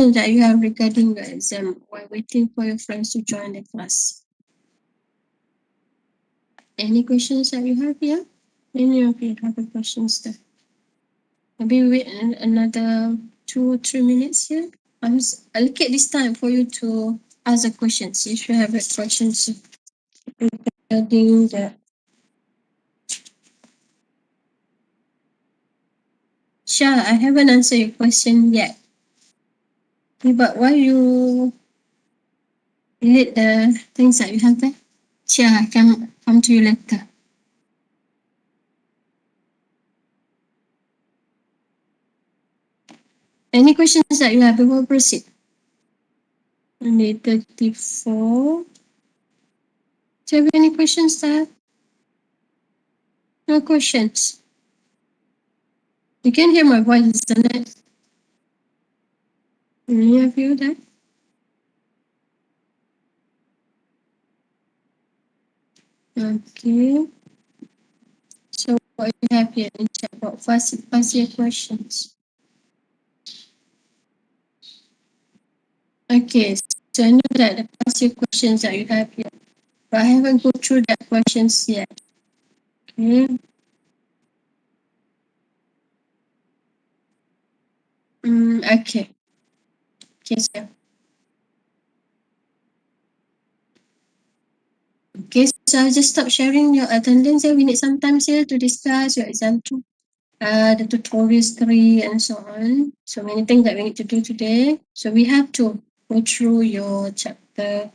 that you have regarding the exam while waiting for your friends to join the class? Any questions that you have here? Any of you have a questions there? Maybe wait another 2 or 3 minutes here. I'll allocate this time for you to ask the questions if you have a questions regarding the. Sure, I haven't answered your question yet. Okay, but why you delete the things that you have there? Sure, I can come to you later. Any questions that you have before we proceed? Only 34. Do you have any questions there? No questions. You can hear my voice, isn't it? Any of you there? Okay. So what you have here in chat box? What's your questions? Okay, so I know that the past year questions that you have here, but I haven't go through that questions yet. Okay. Okay. Okay, so. Okay, so I'll just stop sharing your attendance here. We need some time here to discuss your exam 2, the tutorials 3, and so on. So many things that we need to do today. So we have to go through your chapter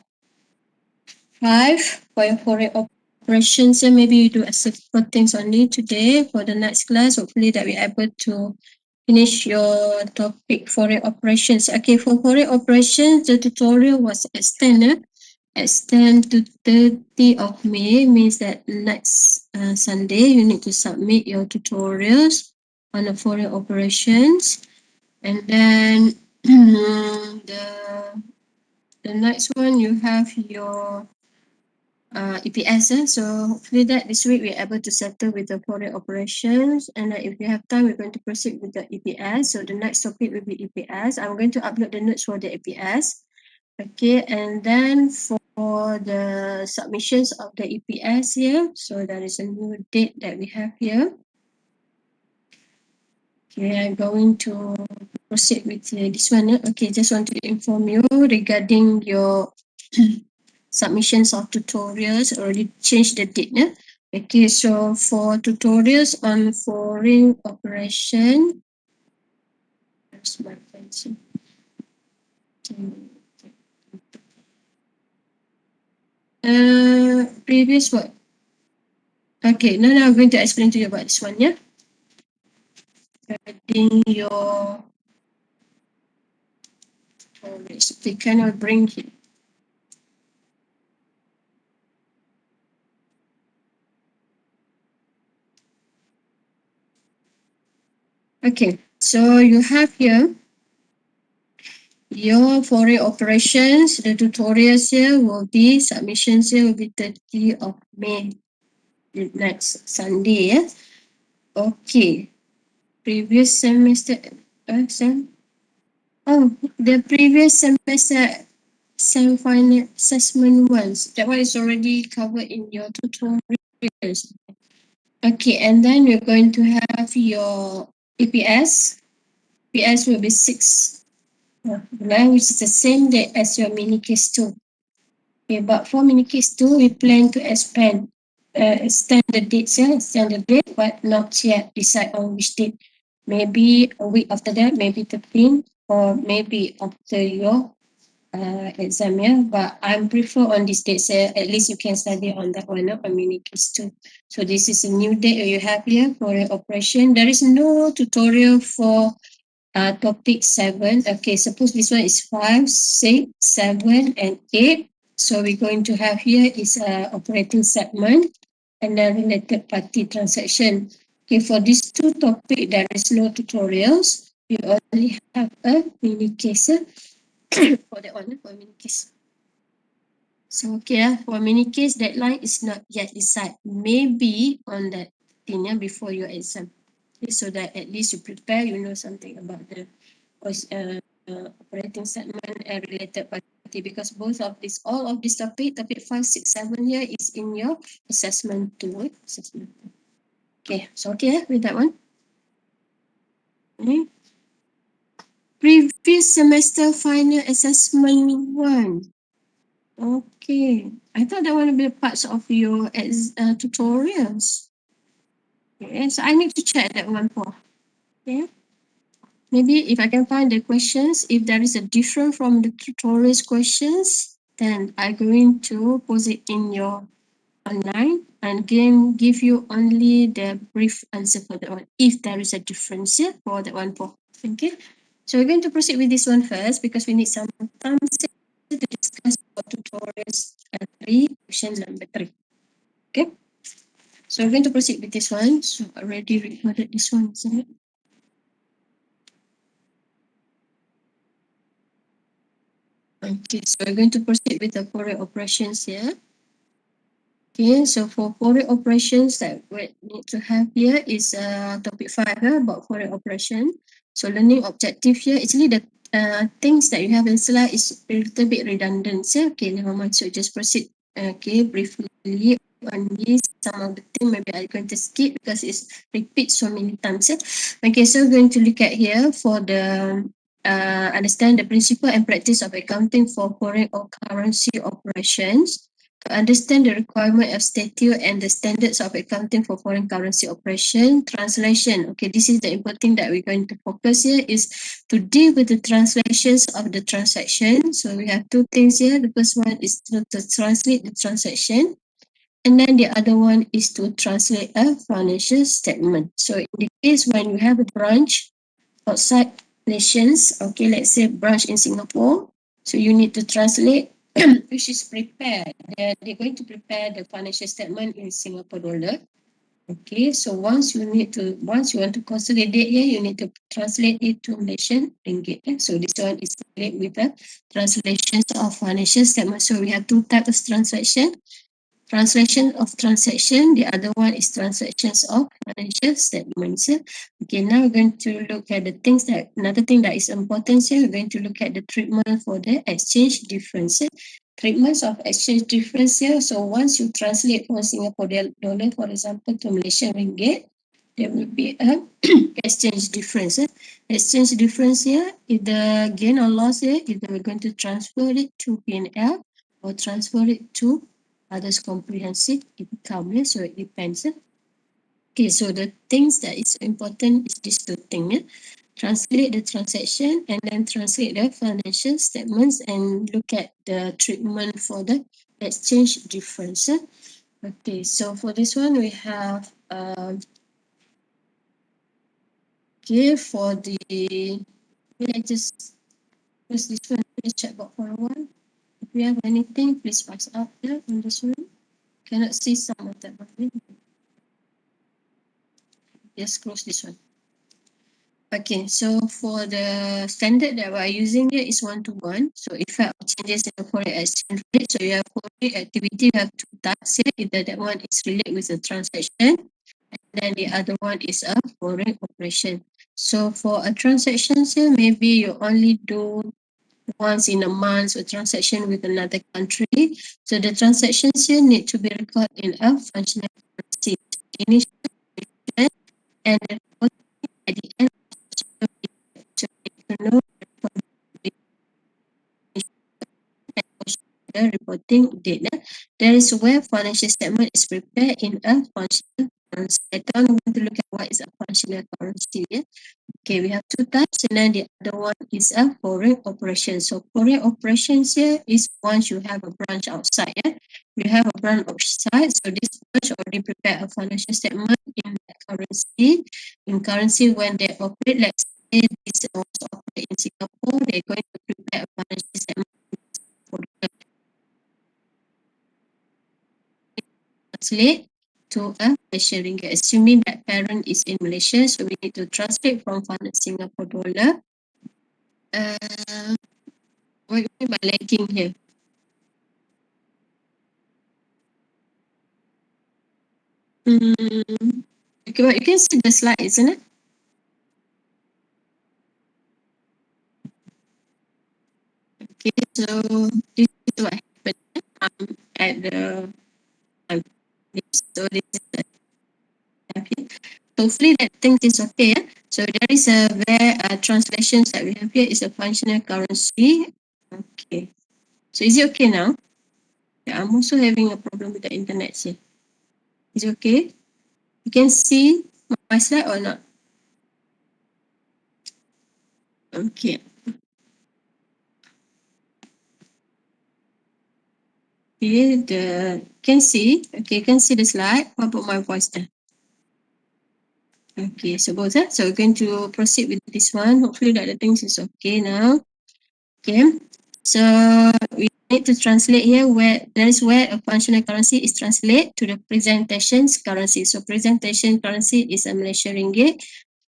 5 for your foreign operations. And maybe you do a simple things only today for the next class. Hopefully that we're able to finish your topic foreign operations. Okay, for foreign operations, the tutorial was extended. Extend to 30 of May means that next Sunday you need to submit your tutorials on the foreign operations. And then the next one you have your EPS. So hopefully that this week we're able to settle with the foreign operations. And if we have time, we're going to proceed with the EPS. So the next topic will be EPS. I'm going to upload the notes for the EPS. Okay, and then for the submissions of the EPS here, so there is a new date that we have here. Okay, I'm going to proceed with this one. Okay, just want to inform you regarding your submissions of tutorials. Already changed the date. Okay, so for tutorials on foreign operation, where's my pencil? Previous what? Okay, now I'm going to explain to you about this one, yeah? Regarding your tutorials, they cannot bring it. Okay, so you have here your foreign operations. The tutorials here will be, submissions here will be 30 of May, next Sunday. Yeah? Okay, previous semester, the previous semester semi-final assessment ones, that one is already covered in your tutorials. Okay, and then you're going to have your EPS. EPS will be 6 July, which is the same date as your mini case 2. Okay, but for mini case 2, we plan to extend the dates, extend the date, but not yet decide on which date. Maybe a week after that, maybe 15, or maybe after your exam, yeah. But I'm prefer on this date, at least you can study on that one, on mini case 2. So this is a new date you have here for your operation. There is no tutorial for topic 7. Okay, suppose this one is 5, 6, 7, and 8. So we're going to have here is operating segment and then related party transaction. Okay, for these two topics, there is no tutorials. You only have a mini case for that one, for mini case. So okay, for mini case, deadline is not yet decided. Maybe on that thing before your exam. Okay, so that at least you prepare, you know something about the operating segment and related party, because both of this, all of this topic 5, 6, 7 here is in your assessment 2. Assessment. Okay, so okay with that one. Okay. Previous semester final assessment 1. Okay, I thought that one would be parts of your tutorials. Okay, so I need to check that one for. Okay. Maybe if I can find the questions, if there is a different from the tutorials questions, then I'm going to post it in your online and again give you only the brief answer for that one if there is a difference for that one. Okay, so we're going to proceed with this one first because we need some time to discuss about tutorials 3, question number 3. Okay, so we're going to proceed with this one. So I already recorded this one, isn't it? Okay, so we're going to proceed with the Fourier operations here. Okay, so for Fourier operations that we need to have here is topic 5 about Fourier operation. So learning objective here, actually the things that you have in slide is a little bit redundant. So, okay, never mind. So just proceed. Okay, briefly on this. Some of the things maybe I'm going to skip because it's repeat so many times. Okay, so we're going to look at here for the understand the principle and practice of accounting for foreign or currency operations. To understand the requirement of statute and the standards of accounting for foreign currency operation. Translation. Okay, this is the important thing that we're going to focus here is to deal with the translations of the transaction. So we have two things here. The first one is to translate the transaction. And then the other one is to translate a financial statement. So in the case when you have a branch outside nations, okay, let's say branch in Singapore, so you need to translate, which is prepared. They're going to prepare the financial statement in Singapore dollar. Okay, so once you want to consolidate here, you need to translate it to Malaysian ringgit. So this one is related with the translations of financial statement. So we have two types of transaction. Translation of transaction, the other one is transactions of financial statements. Okay, now we're going to look at the things that, another thing that is important here, we're going to look at the treatment for the exchange difference. Treatments of exchange difference here, so once you translate from Singapore dollar, for example, to Malaysian ringgit, there will be a exchange difference. Exchange difference here, if the gain or loss here, either we're going to transfer it to P&L or transfer it to others comprehensive income. So it depends. Okay, so the things that is important is these two things. Translate the transaction and then translate the financial statements and look at the treatment for the exchange difference. Okay, so for this one we have okay, for the I just use this one, please check about for a while. If you have anything, please pass up there on this one. Cannot see some of them. Just close this one. Okay, so for the standard that we're using here is 1-to-1. So effect of changes in the foreign exchange rate. So you have foreign activity, you have two types here. Either that one is related with the transaction, and then the other one is a foreign operation. So for a transaction here, maybe you only do once in a month a transaction with another country. So the transactions here need to be recorded in a functional currency. Initial and then at the end know the reporting date. There is where financial statement is prepared in a functional currency. I don't want to look at what is a functional currency. Okay, we have two types, and then the other one is a foreign operation. So foreign operations here is once you have a branch outside. You have a branch outside, so this branch already prepare a financial statement in that currency. In currency, when they operate, let's say this also operate in Singapore, they're going to prepare a financial statement for the translate to a Malaysian ringgit. Assuming that parent is in Malaysia, so we need to translate from Singapore dollar. What do you mean by lagging here? Okay, well, you can see the slide, isn't it? Okay, so this is what happened at the so this is the here. Hopefully that thing is okay. So there is a where translations that we have here is a functional currency. Okay. So is it okay now? Yeah, I'm also having a problem with the internet here. Is it okay? You can see my slide or not? Okay. Here the can see. Okay, can see the slide. What about my voice then? Okay, so both so we're going to proceed with this one. Hopefully that the things is okay now. Okay, so we need to translate here where that is where a functional currency is translated to the presentations currency. So presentation currency is a Malaysian ringgit.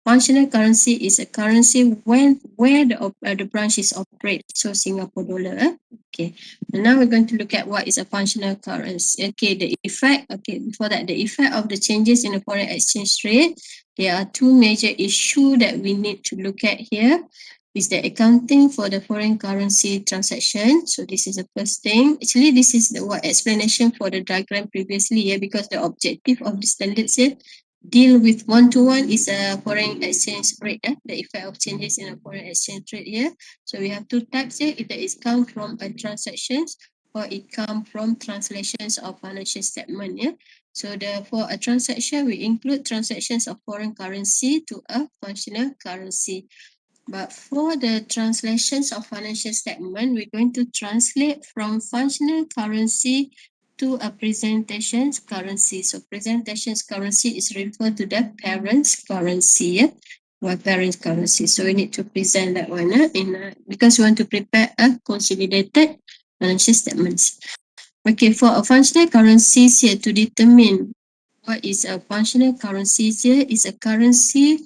Functional currency is a currency where the branches operate. So Singapore dollar. Okay. And now we're going to look at what is a functional currency. Okay, the effect. Okay, before that, the effect of the changes in the foreign exchange rate. There are two major issues that we need to look at here. Is the accounting for the foreign currency transaction. So this is the first thing. Actually, this is the what explanation for the diagram previously here, because the objective of the standards here deal with one-to-one is a foreign exchange rate, the effect of changes in a foreign exchange rate here. So we have two types here, either it come from a transactions or it come from translations of financial statement. Yeah. So for a transaction, we include transactions of foreign currency to a functional currency. But for the translations of financial statement, we're going to translate from functional currency to a presentations currency. So presentations currency is referred to the parents currency, yeah? Or parent currency. So we need to present that one because we want to prepare a consolidated financial statements. Okay, for a functional currency here to determine what is a functional currency here is a currency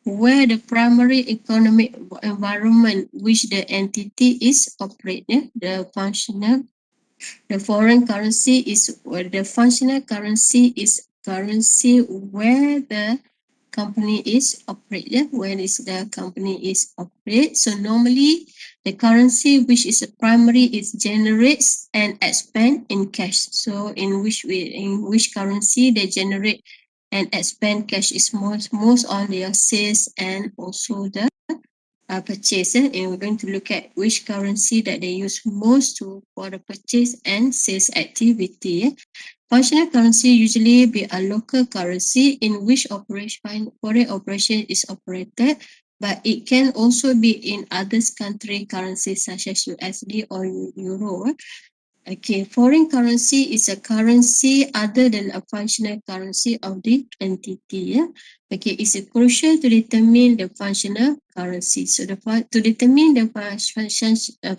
where the primary economic environment which the entity is operating, the foreign currency is where the functional currency is currency where the company is operated, where is the company is operate. So normally the currency which is a primary is generates and expend in cash. So in which currency they generate and expend cash is most on their sales and also the purchase. And we're going to look at which currency that they use most for the purchase and sales activity. Functional currency usually be a local currency in which foreign operation is operated, but it can also be in other country currencies such as USD or Euro. Okay, foreign currency is a currency other than a functional currency of the entity. Yeah? Okay, it's crucial to determine the functional currency. So to determine the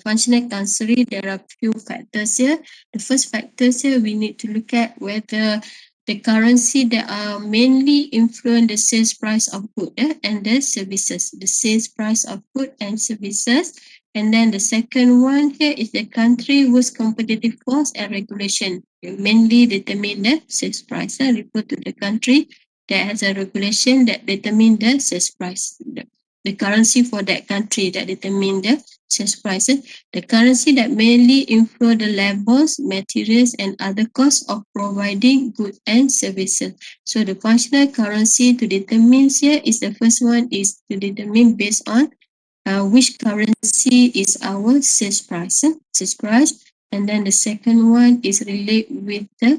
functional currency, there are few factors here. The first factors here, we need to look at whether the currency that are mainly influence the sales price of goods and the services. The sales price of goods and services. And then the second one here is the country whose competitive cost and regulation mainly determine the sales price. Refer to the country that has a regulation that determine the sales price. The currency for that country that determine the sales price. The currency that mainly influence the levels, materials, and other costs of providing goods and services. So the functional currency to determine here is the first one is to determine based on which currency is our sales price, and then the second one is relate with the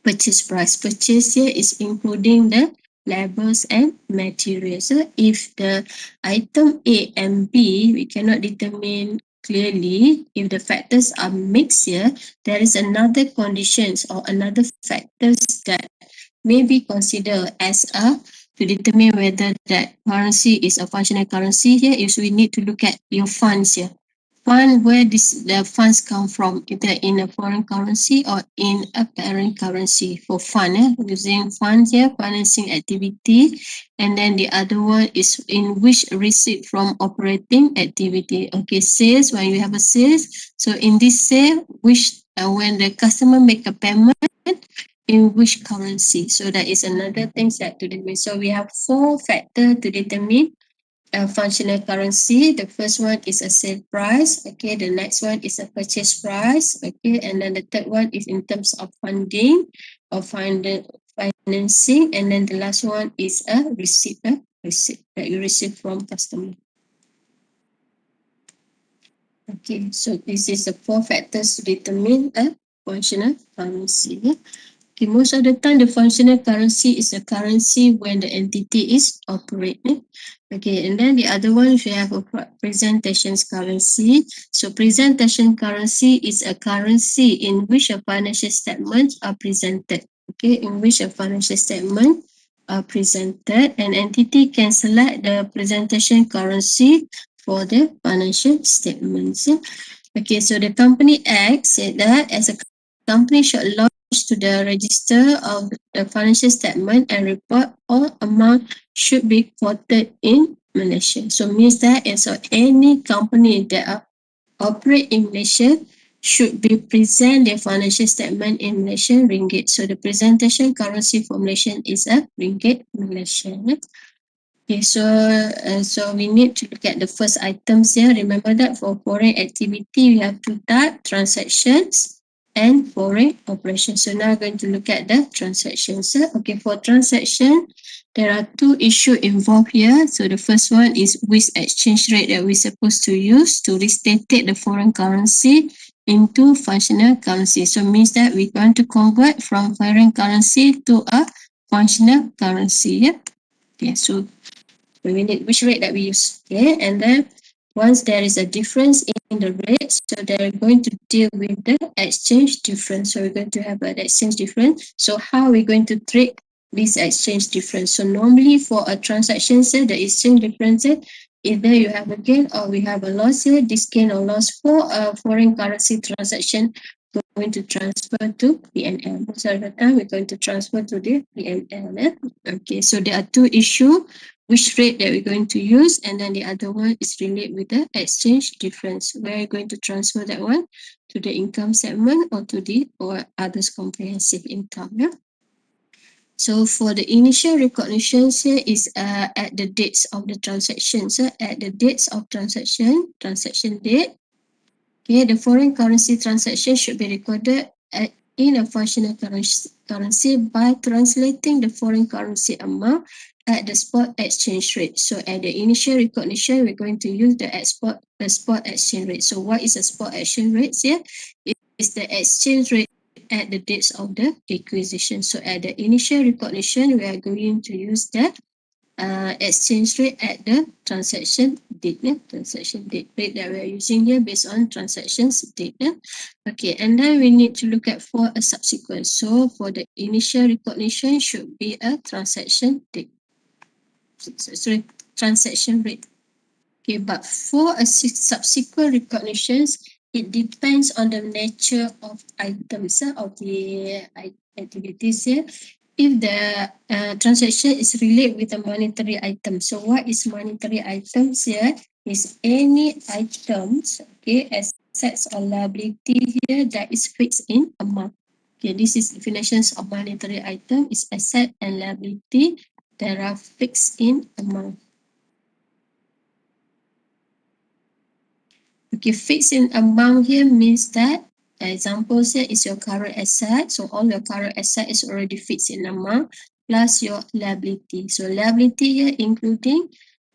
purchase price. Purchase here is including the labels and materials. So if the item A and B we cannot determine clearly, if the factors are mixed here, there is another conditions or another factors that may be considered as a to determine whether that currency is a functional currency here is we need to look at your funds here. Fund where the funds come from, either in a foreign currency or in a parent currency for fund. Using funds here, financing activity. And then the other one is in which receipt from operating activity. Okay, sales, when you have a sales. So in this sale, which when the customer make a payment, in which currency. So that is another thing that to determine. So we have four factors to determine functional currency. The first one is a sale price. Okay, the next one is a purchase price. Okay, and then the third one is in terms of funding or financing, and then the last one is a receipt. Receipt that you receive from customer. Okay, so this is the 4 factors to determine a functional currency. Okay, most of the time the functional currency is a currency when the entity is operating. Okay, and then the other one we have a presentation currency. So presentation currency is a currency in which a financial statements are presented. Okay, in which a financial statement are presented, an entity can select the presentation currency for the financial statements. Okay, so the Company Act said that as a company should lodge to the register of the financial statement and report all amount should be quoted in Malaysia. So means that as so any company that operate in Malaysia should be present their financial statement in Malaysian ringgit. So the presentation currency for Malaysian is a ringgit Malaysian. Okay, so we need to look at the first items here. Remember that for foreign activity, we have two types, transactions and foreign operations. So now we're going to look at the transactions. Okay, for transaction, there are two issues involved here. So the first one is which exchange rate that we're supposed to use to restate the foreign currency into functional currency. So means that we want to convert from foreign currency to a functional currency. Yeah. Okay, so we need which rate that we use. Okay, and then once there is a difference in the rates, so they're going to deal with the exchange difference. So we're going to have an exchange difference. So how are we going to treat this exchange difference? So normally for a transaction, say the exchange difference, either you have a gain or we have a loss here. This gain or loss for a foreign currency transaction going to transfer to PNL. Most of the time we're going to transfer to the PNL. Okay, so there are two issues, which rate that we're going to use, and then the other one is related with the exchange difference. We're going to transfer that one to the income segment or to the or others comprehensive income. Yeah? So for the initial recognitions here is at the dates of the transactions. At the dates of transaction date. Okay, the foreign currency transaction should be recorded in a functional currency by translating the foreign currency amount at the spot exchange rate. So at the initial recognition, we're going to use the spot exchange rate. So what is a spot exchange rate here? It is the exchange rate at the dates of the acquisition. So at the initial recognition, we are going to use the exchange rate at the transaction date. Transaction date rate that we are using here based on transactions date. Okay, and then we need to look at for a subsequent. So for the initial recognition should be a transaction date. Sorry, transaction rate. Okay, but for a subsequent recognitions, it depends on the nature of items of the activities here. If the transaction is related with a monetary item. So what is monetary items here? Is any items, okay, assets or liability here that is fixed in amount. Okay, this is definitions of monetary item is asset and liability that are fixed in amount. Okay, fixed in amount here means that examples here is your current asset. So all your current asset is already fixed in amount plus your liability. So liability here including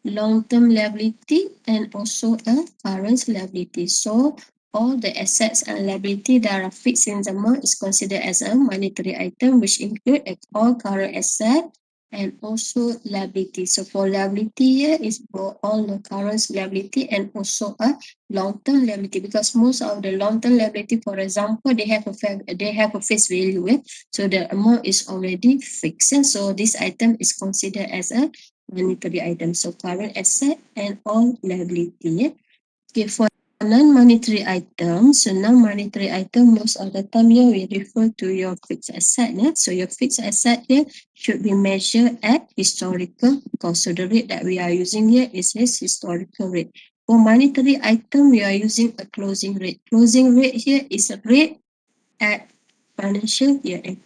long-term liability and also a current liability. So all the assets and liability that are fixed in the amount is considered as a monetary item, which include all current asset and also liability. So for liability here is for all the current liability and also a long-term liability, because most of the long-term liability, for example, they have a face value, so the amount is already fixed. So this item is considered as a monetary item. So current asset and all liability. Okay, for non-monetary items, so non-monetary item most of the time here we refer to your fixed asset. So your fixed asset here should be measured at historical cost. So the rate that we are using here is this historical rate. For monetary item, we are using a closing rate. Closing rate here is a rate at financial year end.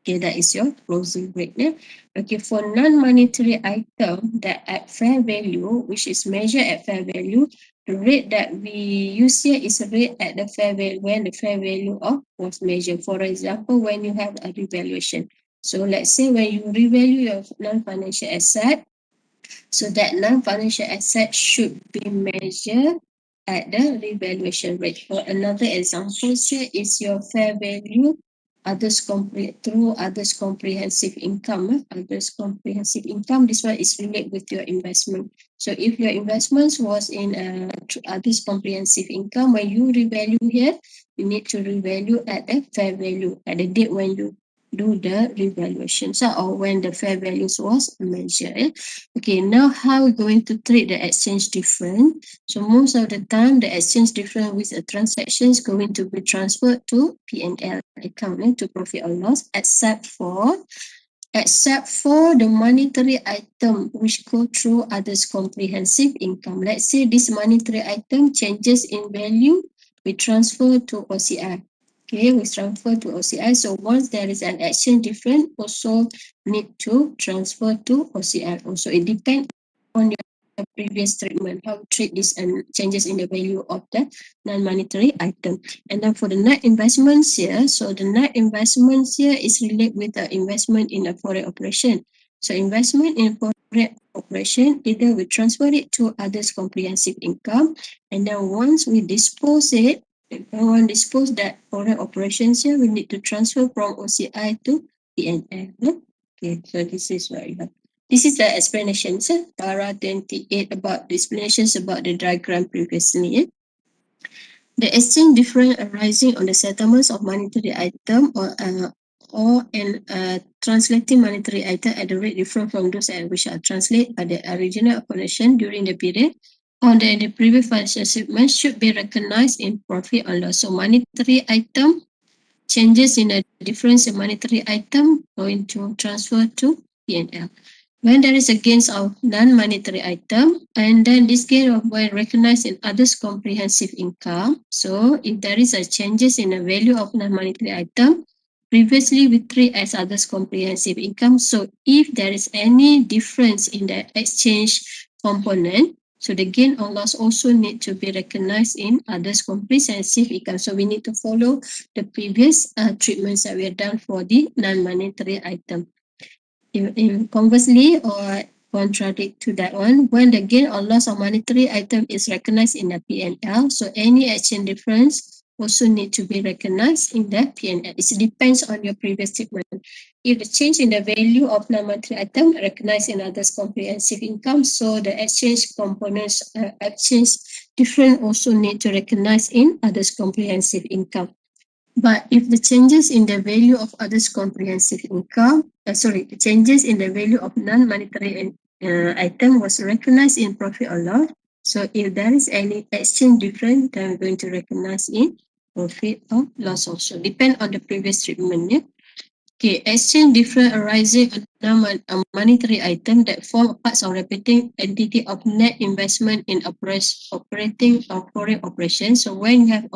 Okay, that is your closing rate. Yeah? Okay, for non-monetary item that at fair value, which is measured at fair value, the rate that we use here is a rate at the fair value when the fair value of was measured. For example, when you have a revaluation. So let's say when you revalue your non-financial asset, so that non-financial asset should be measured at the revaluation rate. For another example here is your fair value through others comprehensive income. Others comprehensive income, this one is related with your investment. So if your investments was in others comprehensive income, when you revalue here, you need to revalue at the fair value at the date when you do the revaluation, so or when the fair values was measured. Okay, now how we're going to treat the exchange difference. So most of the time, the exchange difference with a transaction is going to be transferred to P&L account, to profit or loss, except for the monetary item which go through others comprehensive income. Let's say this monetary item changes in value, we transfer to OCI. Okay, we transfer to OCI. So once there is an exchange difference, also need to transfer to OCI. Also, it depends on your previous treatment, how you treat this and changes in the value of the non-monetary item. And then for the net investments here, so the net investments here is related with the investment in a foreign operation. So investment in foreign operation, either we transfer it to others comprehensive income, and then once we dispose it, when dispose that foreign operations here, we need to transfer from OCI to P&L. Okay, so this is what you have. This is the explanations, para 28, about the explanations about the diagram previously. The exchange difference arising on the settlements of monetary item or translating monetary item at the rate different from those at which are translated by the original operation during the period on the previous financial statement should be recognized in profit or loss. So monetary item changes in the difference in monetary item going to transfer to P&L. When there is a gains of non-monetary item, and then this gain will recognized in others comprehensive income. So if there is a changes in the value of non-monetary item, previously we treat as others comprehensive income. So if there is any difference in the exchange component, so the gain or loss also need to be recognized in others comprehensive income. So we need to follow the previous treatments that we have done for the non-monetary item. In conversely or contradict to that one, when the gain or loss of monetary item is recognized in the P&L, so any exchange difference also need to be recognized in the P&L. It depends on your previous statement. If the change in the value of non-monetary item recognized in others comprehensive income, so the exchange components, exchange difference also need to recognize in others comprehensive income. But if the changes in the value of others comprehensive income, the changes in the value of non-monetary item was recognized in profit or loss. So if there is any exchange difference, then we're going to recognize in profit or loss also. Depend on the previous treatment. Yeah? Okay, exchange difference arising on monetary item that form parts of repeating entity of net investment in operating or foreign operations. So when you have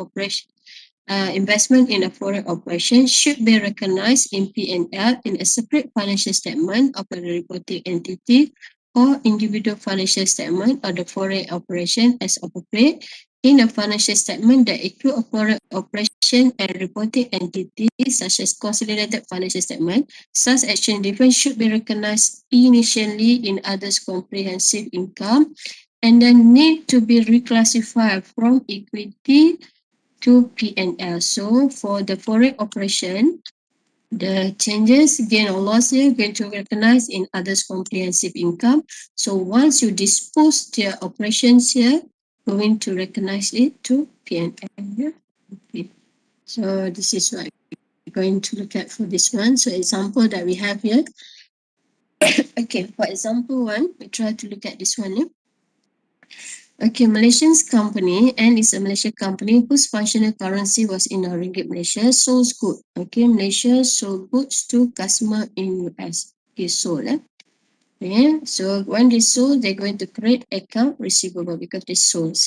investment in a foreign operation should be recognized in P&L in a separate financial statement of the reporting entity or individual financial statement of the foreign operation as appropriate in a financial statement that include a foreign operation and reporting entity such as consolidated financial statement. Such exchange difference should be recognized initially in others comprehensive income and then need to be reclassified from equity to P&L. So for the foreign operation, the changes, gain or loss here, going to recognize in others comprehensive income. So once you dispose the operations here, going to recognize it to P&L. Okay. So this is what we're going to look at for this one. So example that we have here. Okay, for example one, we try to look at this one. Yeah? Okay, Malaysian's company, and it's a Malaysian company whose functional currency was in ringgit Malaysia, sold goods. Okay, Malaysia sold goods to customer in US. Okay, sold. Yeah, so when they sold, they're going to create account receivable because they sold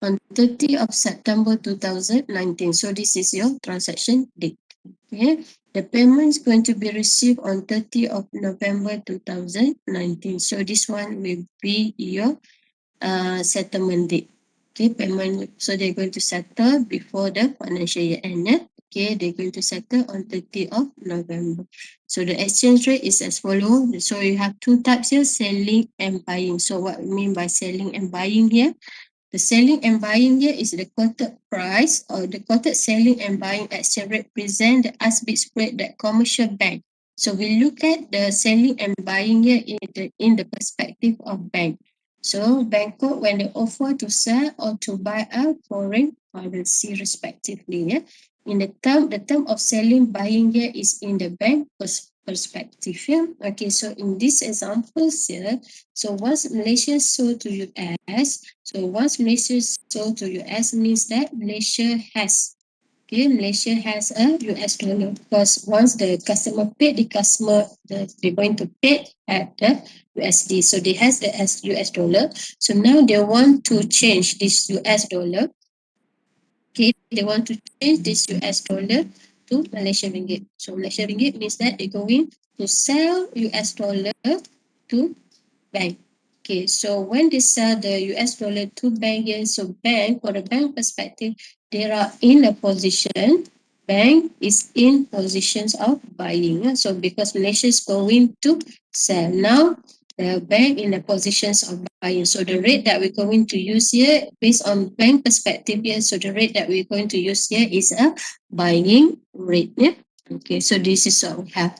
on 30 of September 2019. So this is your transaction date. Okay, the payment is going to be received on 30th of November 2019. So this one will be your settlement date. Okay, payment. So they're going to settle before the financial year end. Okay, they're going to settle on 30th of November. So the exchange rate is as follows. So you have two types here, selling and buying. So what we mean by selling and buying here? The selling and buying here is the quoted price or the quoted selling and buying exchange rate present the as-bid spread that commercial bank. So we look at the selling and buying here in the perspective of bank. So bank quote when they offer to sell or to buy a foreign currency respectively. Yeah? In the term of selling, buying here is in the bank perspective. Yeah? Okay, so in this example here, so once Malaysia sold to US, so once Malaysia sold to US means that Malaysia has a US dollar because once the customer paid, they're going to pay at the USD. So they has the US dollar. So now they want to change this US dollar. Okay, they want to change this US dollar to Malaysian ringgit. So Malaysian ringgit means that they're going to sell US dollar to bank. Okay, so when they sell the US dollar to bank here, so bank, for the bank perspective, they are in a position, bank is in positions of buying. So because Malaysia is going to sell now, the bank in the positions of buying. So the rate that we're going to use here, based on bank perspective here, so the rate that we're going to use here is a buying rate. Yeah? Okay, so this is what we have.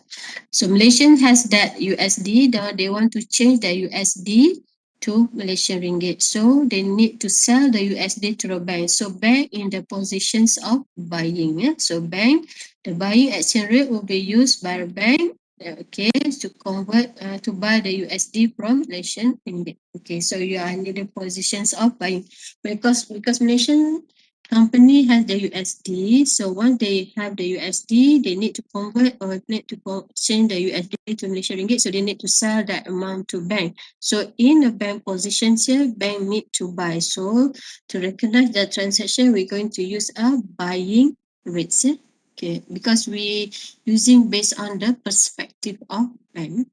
So Malaysian has that USD. Now they want to change the USD to Malaysian ringgit. So they need to sell the USD to the bank. So bank in the positions of buying. Yeah? So bank, the buying exchange rate will be used by the bank. Okay, to convert to buy the USD from Malaysian ringgit. Okay, so you are in the positions of buying because Malaysian company has the USD. So once they have the USD, they need to convert or need to change the USD to Malaysian ringgit. So they need to sell that amount to bank. So in the bank positions here, bank need to buy. So to recognize the transaction, we're going to use a buying rates. Okay, because we using based on the perspective of bank.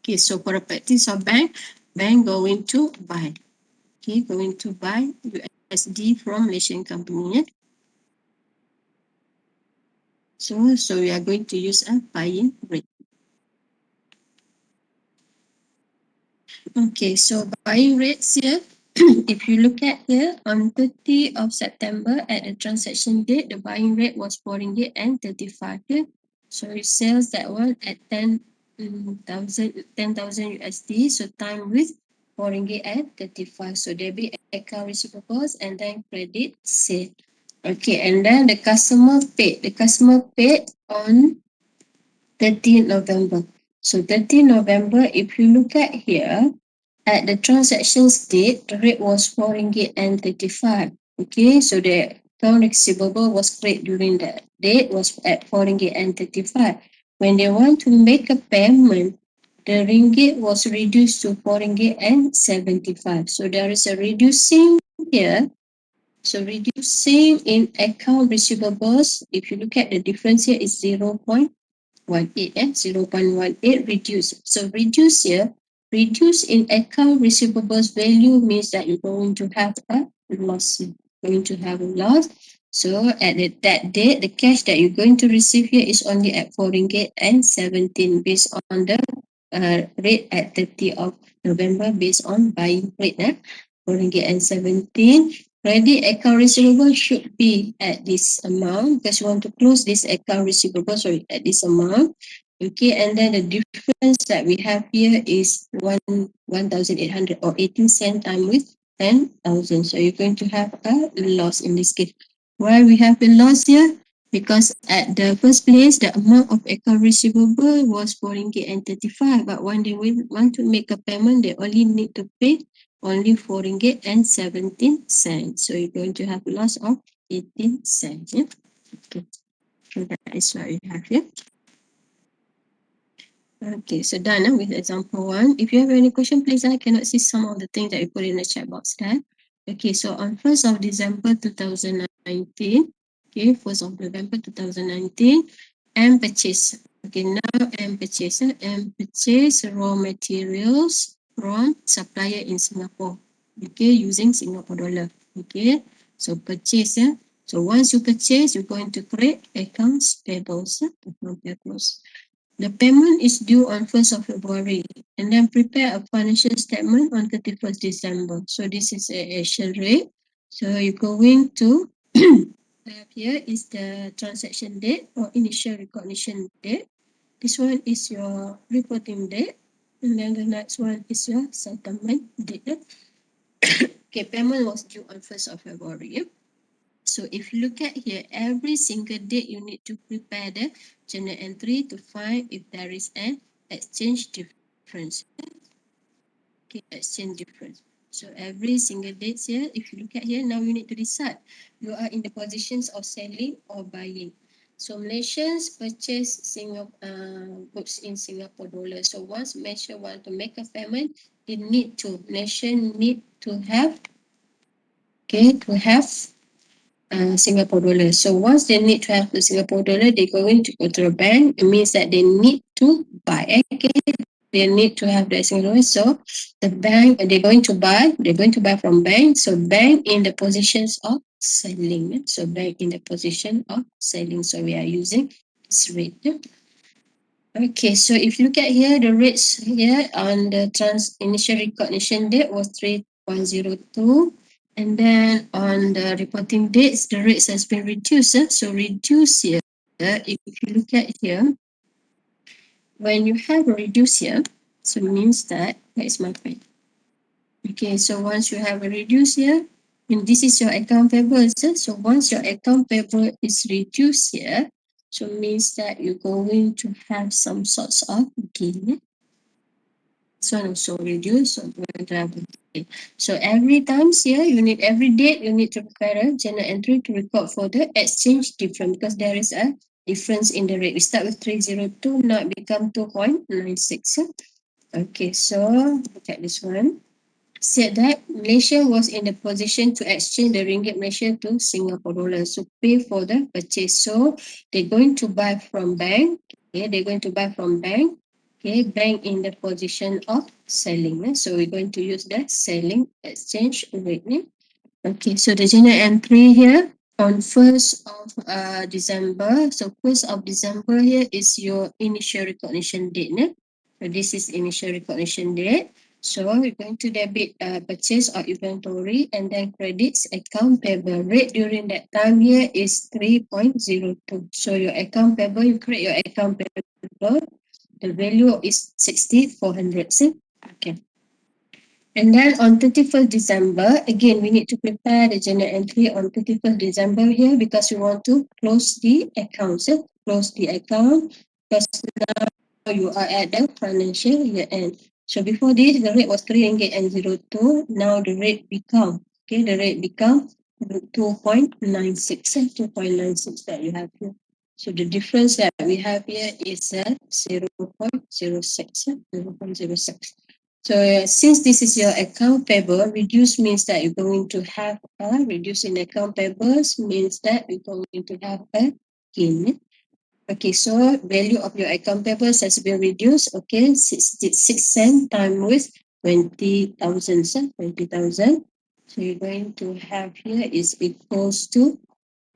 Okay, so for the practice of bank going to buy. Okay, going to buy USD from Malaysian company. Yeah? So we are going to use a buying rate. Okay, so buying rates here, if you look at here, on 30th of September at the transaction date, the buying rate was RM4.35 here. So it sells that one at 10,000 USD. So time with RM4.35. So debit account receivables and then credit sale. Okay, and then the customer paid. The customer paid on 30th November. So 30th November, if you look at here, at the transaction date, the rate was RM4.35. Okay, so the account receivable was paid during that date was at RM4.35. When they want to make a payment, the ringgit was reduced to RM4.75. So there is a reducing here. So reducing in account receivables, if you look at the difference here is 0.18, 0.18 reduce. So reduce here, reduce in account receivables value means that you're going to have a loss. Going to have a loss. So at that date, the cash that you're going to receive here is only at RM4.17 based on the rate at 30th of November based on buying rate. RM4.17. Credit account receivable should be at this amount because you want to close this account receivable, sorry, at this amount. Okay, and then the difference that we have here is 1,800 or 18 cent time with 10,000. So you're going to have a loss in this case. Why we have a loss here? Because at the first place, the amount of account receivable was RM4.35, but when they want to make a payment, they only need to pay only RM4.17. So you're going to have a loss of 18 cents. Yeah? Okay. So that is what we have here. Okay, so done with example 1. If you have any question, please, I cannot see some of the things that you put in the chat box there. Okay, so on 1st of December 2019, Okay, 1st of November 2019, and purchase. Okay, now and purchase raw materials from supplier in Singapore. Okay, using Singapore dollar. Okay, so purchase. So once you purchase, you're going to create accounts payables. The payment is due on 1st of February, and then prepare a financial statement on 31st December. So this is a action rate. So you're going to here is the transaction date or initial recognition date. This one is your reporting date, and then the next one is your settlement date. Okay, payment was due on 1st of February. So if you look at here, every single date you need to prepare the journal entry to find if there is an exchange difference. Okay, exchange difference. So every single date here, if you look at here, now you need to decide. You are in the positions of selling or buying. So Malaysians purchase goods in Singapore dollars. So once Malaysia want to make a payment, they need to, Malaysian need to have, Singapore dollar. So once they need to have the Singapore dollar, they're going to go to the bank. It means that they need to buy. They need to have the Singapore dollar. So the bank, they're going to buy from bank. So bank in the positions of selling. So bank in the position of selling. So we are using this rate. Okay, so if you look at here, the rates here on the initial recognition date was 3.02. And then on the reporting dates, the rates has been reduced. So reduce here, if you look at here, when you have a reduce here, so it means that is my point. Okay, so once you have a reduce here, and this is your account payable. So once your account payable is reduced here, so means that you're going to have some sorts of gain. So also reduce, so going to have a gain. So every times here, every date you need to prepare a journal entry to record for the exchange difference because there is a difference in the rate. We start with 302, now it become 2.96. Okay, so look at this one. Said that Malaysia was in the position to exchange the ringgit Malaysia to Singapore dollars to pay for the purchase. So they're going to buy from bank. Okay, they're going to buy from bank. Okay, bank in the position of selling. So we're going to use the selling exchange rate. Okay, so the journal entry here on 1st of December. So 1st of December here is your initial recognition date. So this is initial recognition date. So we're going to debit purchase or inventory and then credits account payable rate during that time here is 3.02. So your account payable, you create your account payable. The value is 6,400. Okay. And then on 31st December, again, we need to prepare the journal entry on 31st December here because we want to close the account. So close the account because now you are at the financial year end. So before this, the rate was 3.02. Now the rate become 2.96. 2.96 that you have here. So the difference that we have here is 0.06. 0.06. So since this is your account payable, reduce means that you're going to have a reduce in account payables means that you're going to have a gain. Okay, so value of your account payables has been reduced. Okay, 6 cents times with 20,000. 20,000. So you're going to have here is equals to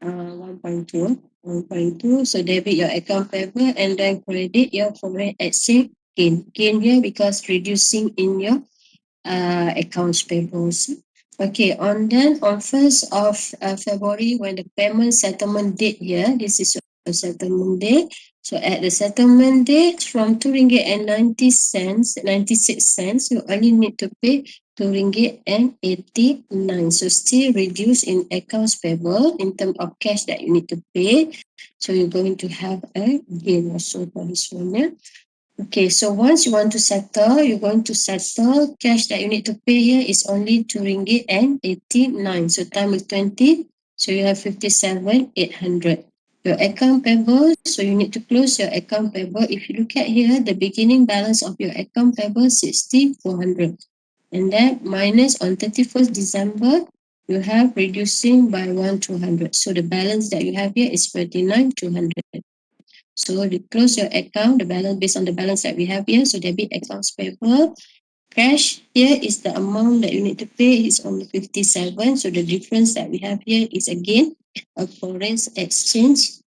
1.2. 1.2. So debit your account payable and then credit your foreign exchange gain. Gain here because reducing in your accounts payables. Okay, on 1st of February, when the payment settlement date here, this is a settlement date. So at the settlement date, from 2 ringgit and 96 cents, you only need to pay 2 ringgit and 89. So still reduce in accounts payable in terms of cash that you need to pay. So you're going to have a gain also for this one. Yeah? Okay, so once you want to settle, you're going to settle. Cash that you need to pay here is only 2 ringgit and 89. So time is 20. So you have 57,800. Your account payable, so you need to close your account payable. If you look at here, the beginning balance of your account payable 6,400. And then minus on 31st December, you have reducing by 1 to 100. So the balance that you have here is 39,200. So to close your account, the balance based on the balance that we have here. So debit accounts payable. Cash here is the amount that you need to pay is only 57. So the difference that we have here is again a foreign exchange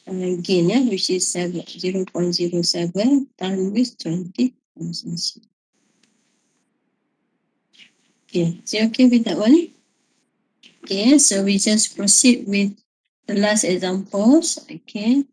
gain, yeah, which is 0.07 times with 20,000. Okay, is it okay with that one? Okay, so we just proceed with the last examples. Okay.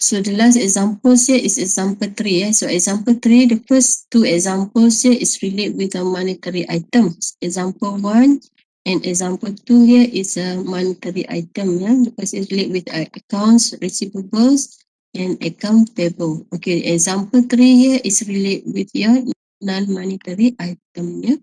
So the last examples here is example 3. So example 3, the first two examples here is related with a monetary items. Example 1 and example 2 here is a monetary item, yeah, because it's related with accounts, receivables, and account payable. Okay, example 3 here is related with your non-monetary item, yeah.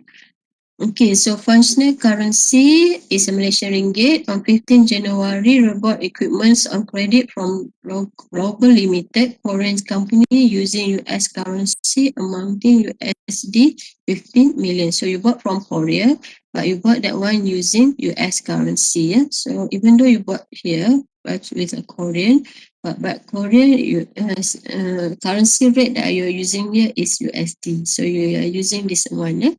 Okay, so functional currency is a Malaysian ringgit. On 15 January, robot equipments on credit from Global Limited, foreign company using US currency amounting USD 15 million. So you bought from Korea, but you bought that one using US currency. Yeah? So even though you bought here, but with a Korean, but Korean currency rate that you're using here is USD. So you are using this one. Yeah?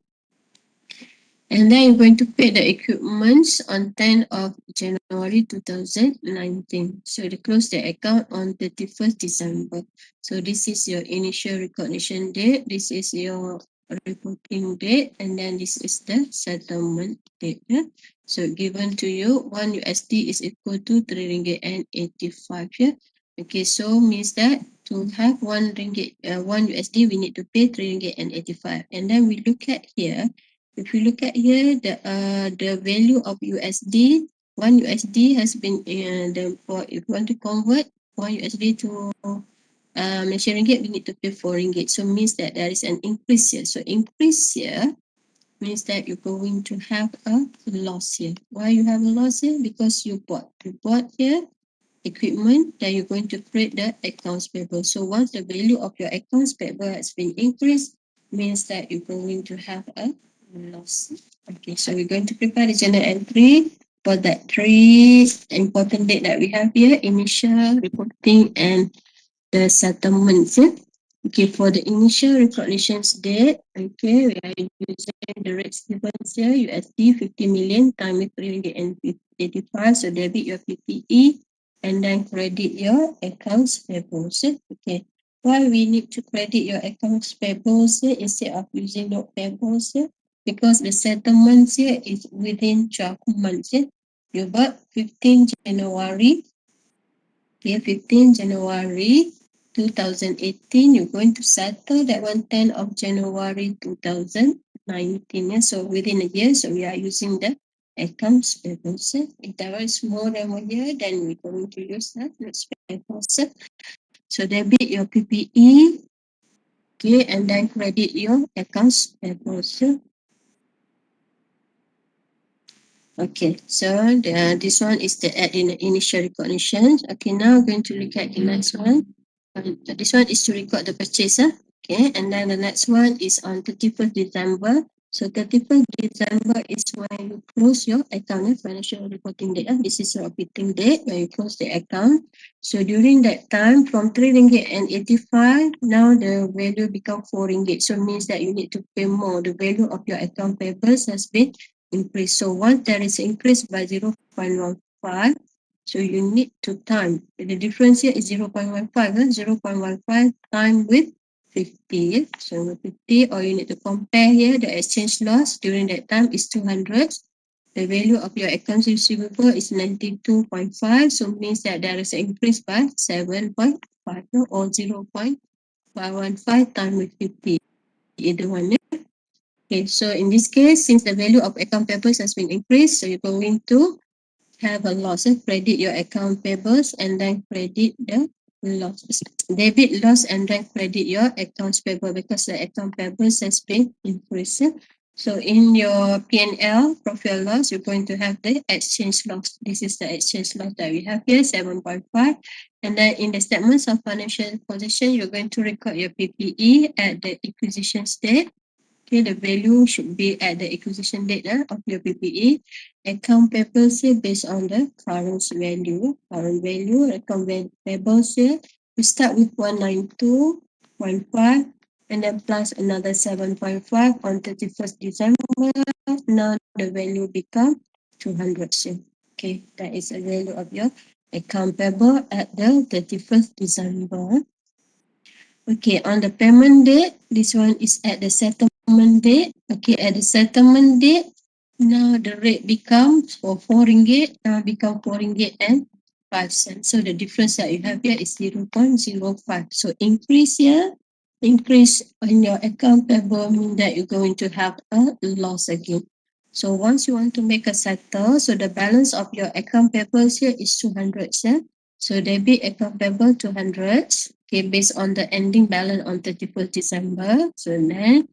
And then you're going to pay the equipments on 10th of January 2019. So you close the account on 31st December. So this is your initial recognition date. This is your reporting date. And then this is the settlement date. Yeah? So given to you, 1 USD is equal to 3 ringgit and 85. Yeah? Okay, so means that to have 1 ringgit, 1 USD, we need to pay 3 ringgit and 85. And then we look at here. If you look at here, the value of USD, 1 USD has been if you want to convert 1 USD to Malaysian ringgit, we need to pay 4 ringgit. So means that there is an increase here. So increase here means that you're going to have a loss here. Why you have a loss here? Because you bought here equipment, then you're going to create the accounts payable. So once the value of your accounts payable has been increased, means that you're going to have a loss. Okay, so we're going to prepare the journal entry for that 3 important date that we have here, initial, reporting, and the settlements. Yeah? Okay, for the initial recognitions date, okay, we are using the rates given here, USD 50 million times 385. So debit your PPE and then credit your accounts payables. Okay, why we need to credit your accounts payables instead of using note payables? Because the settlements here is within 12 months. You bought 15 January. Okay, 15 January 2018, you're going to settle that one 10 of January 2019. Yeah? So within a year, so we are using the accounts payable. If there is more than 1 year, then we're going to use that notes payable. So debit your PPE, okay, and then credit your accounts payable. Okay, so this one is the add in the initial recognition. Okay, now we're going to look at the next one. This one is to record the purchase. Okay, and then the next one is on 31st December. So 31st December is when you close your account, financial reporting date. This is your reporting date when you close the account. So during that time, from 3 ringgit and 85, now the value become 4 ringgit. So means that you need to pay more. The value of your account papers has been increase. So once there is increase by 0.15, so you need to time. The difference here is 0.15. 0.15 time with 50. So 50, or you need to compare here, the exchange loss during that time is 200. The value of your accounts receivable is 92.5. So means that there is an increase by 7.5 or 0.515 times with 50. Either one. Okay, so in this case, since the value of account payables has been increased, so you're going to have a loss. Credit your account payables and then credit the losses. Debit loss and then credit your accounts payable because the account payables has been increased. So in your P&L, profit and loss, you're going to have the exchange loss. This is the exchange loss that we have here, 7.5. And then in the statements of financial position, you're going to record your PPE at the acquisition state. Okay, the value should be at the acquisition date of your PPE. Account payables here based on the current value. Account payables here, we start with 192.5 and then plus another 7.5 on 31st December. Now the value become 200 here. Okay, that is the value of your account payable at the 31st December. Okay, on the payment date, this one is at the settlement date. Okay, at the settlement date, now the rate becomes for 4 ringgit, now become 4 ringgit and 5 cents. So the difference that you have here is 0.05. So increase in your account payable mean that you're going to have a loss again. So once you want to make a settle, so the balance of your account payables here is 200. Yeah? So debit account payable 200. Okay, based on the ending balance on 31st December. So then,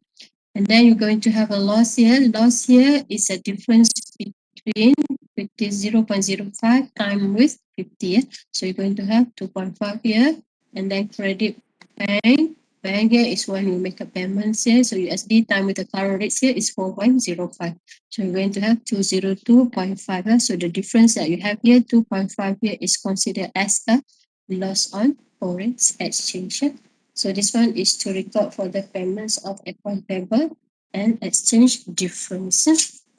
and then you're going to have a loss here. Loss here is a difference between 0.05 times with 50. Yeah? So you're going to have 2.5 here. And then credit bank. Bank here is when you make a payment here. So USD time with the current rates here is 4.05. So you're going to have 202.5. So the difference that you have here, 2.5 here is considered as a loss on foreign exchange. So this one is to record for the payments of account payable and exchange difference.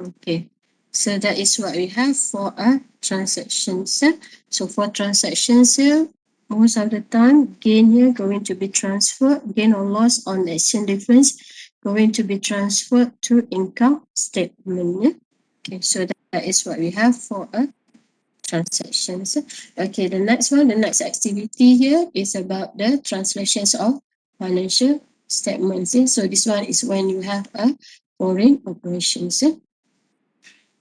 Okay, so that is what we have for a transactions. So for transactions here, most of the time gain here going to be transferred, gain or loss on exchange difference going to be transferred to income statement. Okay, so that is what we have for a transactions. Okay, the next one, the next activity here is about the translations of financial statements. So this one is when you have a foreign operations.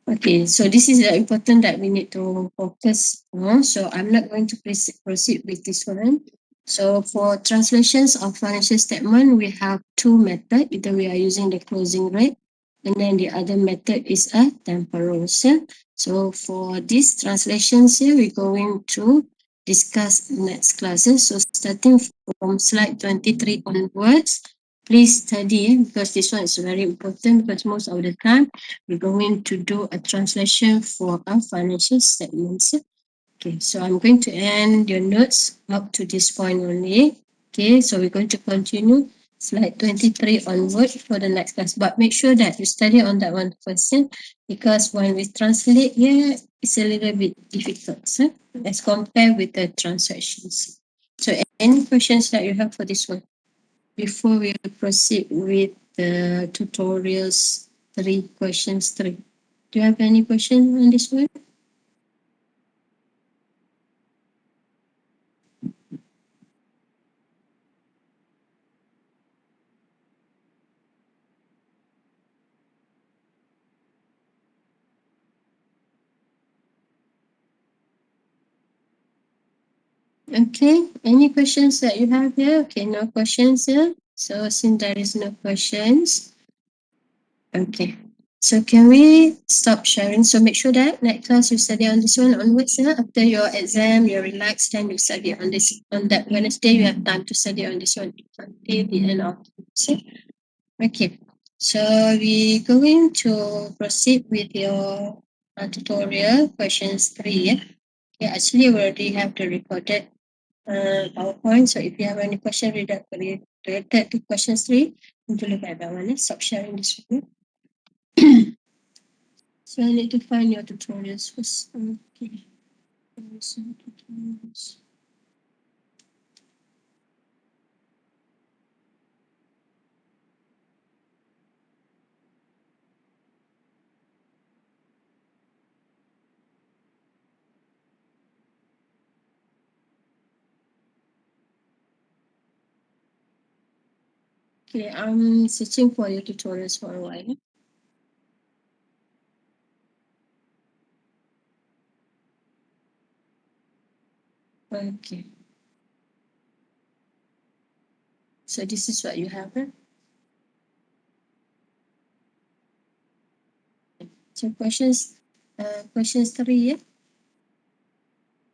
Okay, so this is important that we need to focus on. So I'm not going to proceed with this one. So for translations of financial statement, we have two methods. Either we are using the closing rate, and then the other method is a temporal. So for these translations here, we're going to discuss next classes. So starting from slide 23 onwards, please study because this one is very important because most of the time we're going to do a translation for our financial statements. Okay, so I'm going to end your notes up to this point only. Okay, so we're going to continue slide 23 onward for the next class. But make sure that you study on that one first, because when we translate here, it's a little bit difficult as compared with the transactions. So any questions that you have for this one? Before we proceed with the tutorials, questions 3. Do you have any question on this one? Okay, any questions that you have here? Okay, no questions here. So since there is no questions, okay. So can we stop sharing? So make sure that next class you study on this one onwards. After your exam, you're relaxed, then you study on this. On that Wednesday, you have time to study on this one until the end of the week. Okay, so we're going to proceed with your tutorial questions 3. Yeah, actually we already have the recorded PowerPoint. So if you have any question related to questions 3, you can look at that one. Stop sharing this video. So I need to find your tutorials first. Okay. Tutorials. Okay, I'm searching for your tutorials for a while. Okay. So this is what you have. So questions 3, yeah?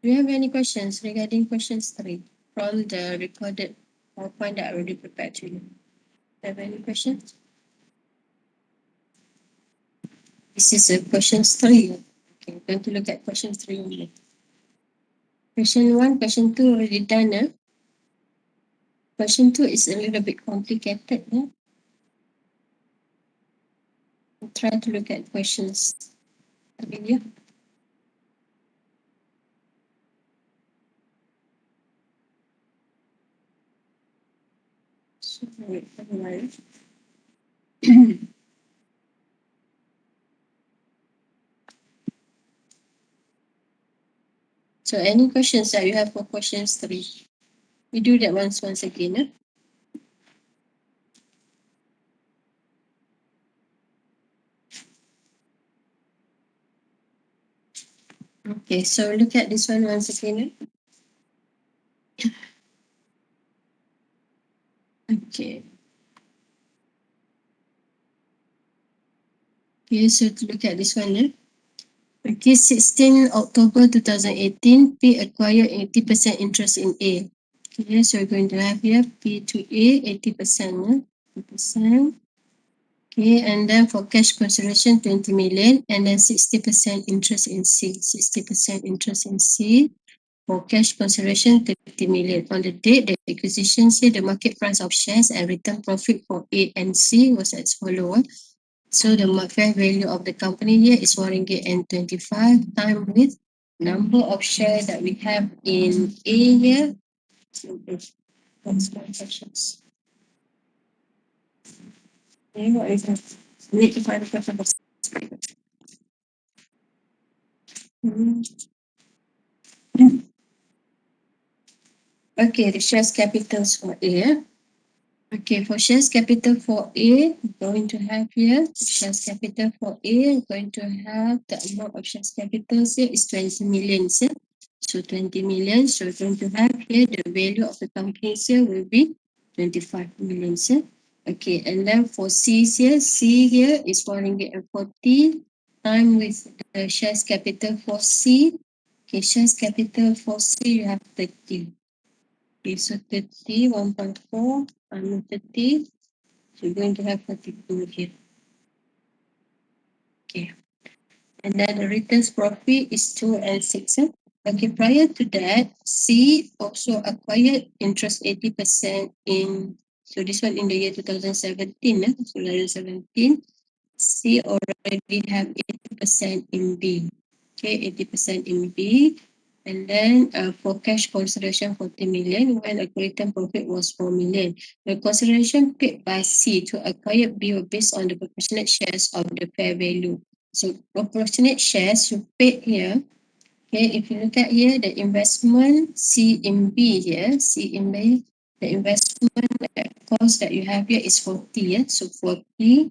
Do you have any questions regarding questions 3 from the recorded PowerPoint that I already prepared to you? Do you have any questions? This is a question 3. Okay, we're going to look at question 3 only. Question 1, question 2 already done. Question 2 is a little bit complicated. We'll try to look at questions 3. So, wait for a while. So any questions that you have for questions 3? We do that once again. Okay, so look at this one once again. Okay. Okay, so to look at this one. Okay, 16 October 2018, P acquired 80% interest in A. Okay, so we're going to have here P to A, 80%. 80%. Okay, and then for cash consideration, 20 million, and then 60% interest in C. 60% interest in C. For cash consideration, 30 million. On the date, the acquisition, say the market price of shares and return profit for A and C was as follows. So the fair value of the company here is RM1.25 times with number of shares that we have in A here. So that's my questions. Okay, what is that? We need to find the question. Okay, the shares capitals for A. Okay, for shares capital for A, we're going to have here shares capital for A, we're going to have the amount of shares capital here is 20 million. So 20 million, so we're going to have here the value of the company here will be 25 million. Okay, and then for C here, C here is RM1.40 times with the shares capital for C. Okay, shares capital for C, you have 30. Okay, so 30, 1.4, and 30. So you're going to have 32 here. Okay. And then the returns profit is 2 and 6. Okay, prior to that, C also acquired interest 80% in, so this one in the year 2017. So 2017, C already have 80% in B. Okay, 80% in B. And then for cash consideration 40 million when accumulated profit was 4 million. The consideration paid by C to acquire B were based on the proportionate shares of the fair value. So proportionate shares you paid here. Okay, if you look at here, the investment C in B here, C in B, the investment cost that you have here is 40. Yeah? So 40.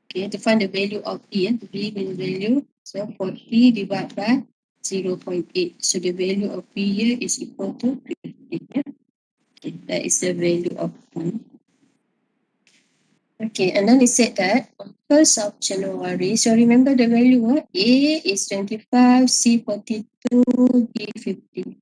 Okay, to find the value of E, B means value. So 40 divided by 0.8. So the value of P here is equal to 50. Yeah? Okay, that is the value of P. Okay, and then it said that on 1st of January, so remember the value, A is 25, C 42, D 50.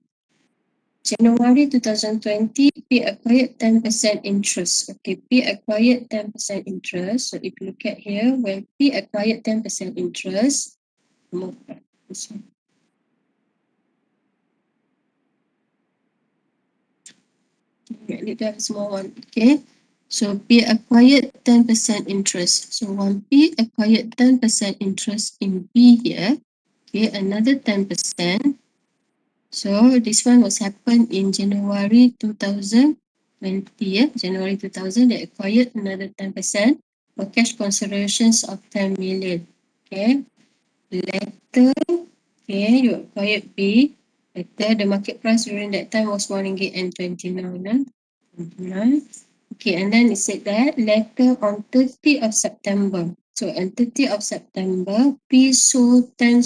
January 2020, P acquired 10% interest. Okay, P acquired 10% interest. So if you look at here, when P acquired 10% interest, this one. Okay, need to have a small one. Okay, so P acquired 10% interest. So when P acquired 10% interest in B here, okay, another 10%. So this one was happened in January 2020. Yeah? January 2000, they acquired another 10% for cash considerations of 10 million. Okay. Later, okay, you acquired B. Later, the market price during that time was RM1.29. 29. Okay, and then it said that later on 30th of September. So on 30th of September, P sold 10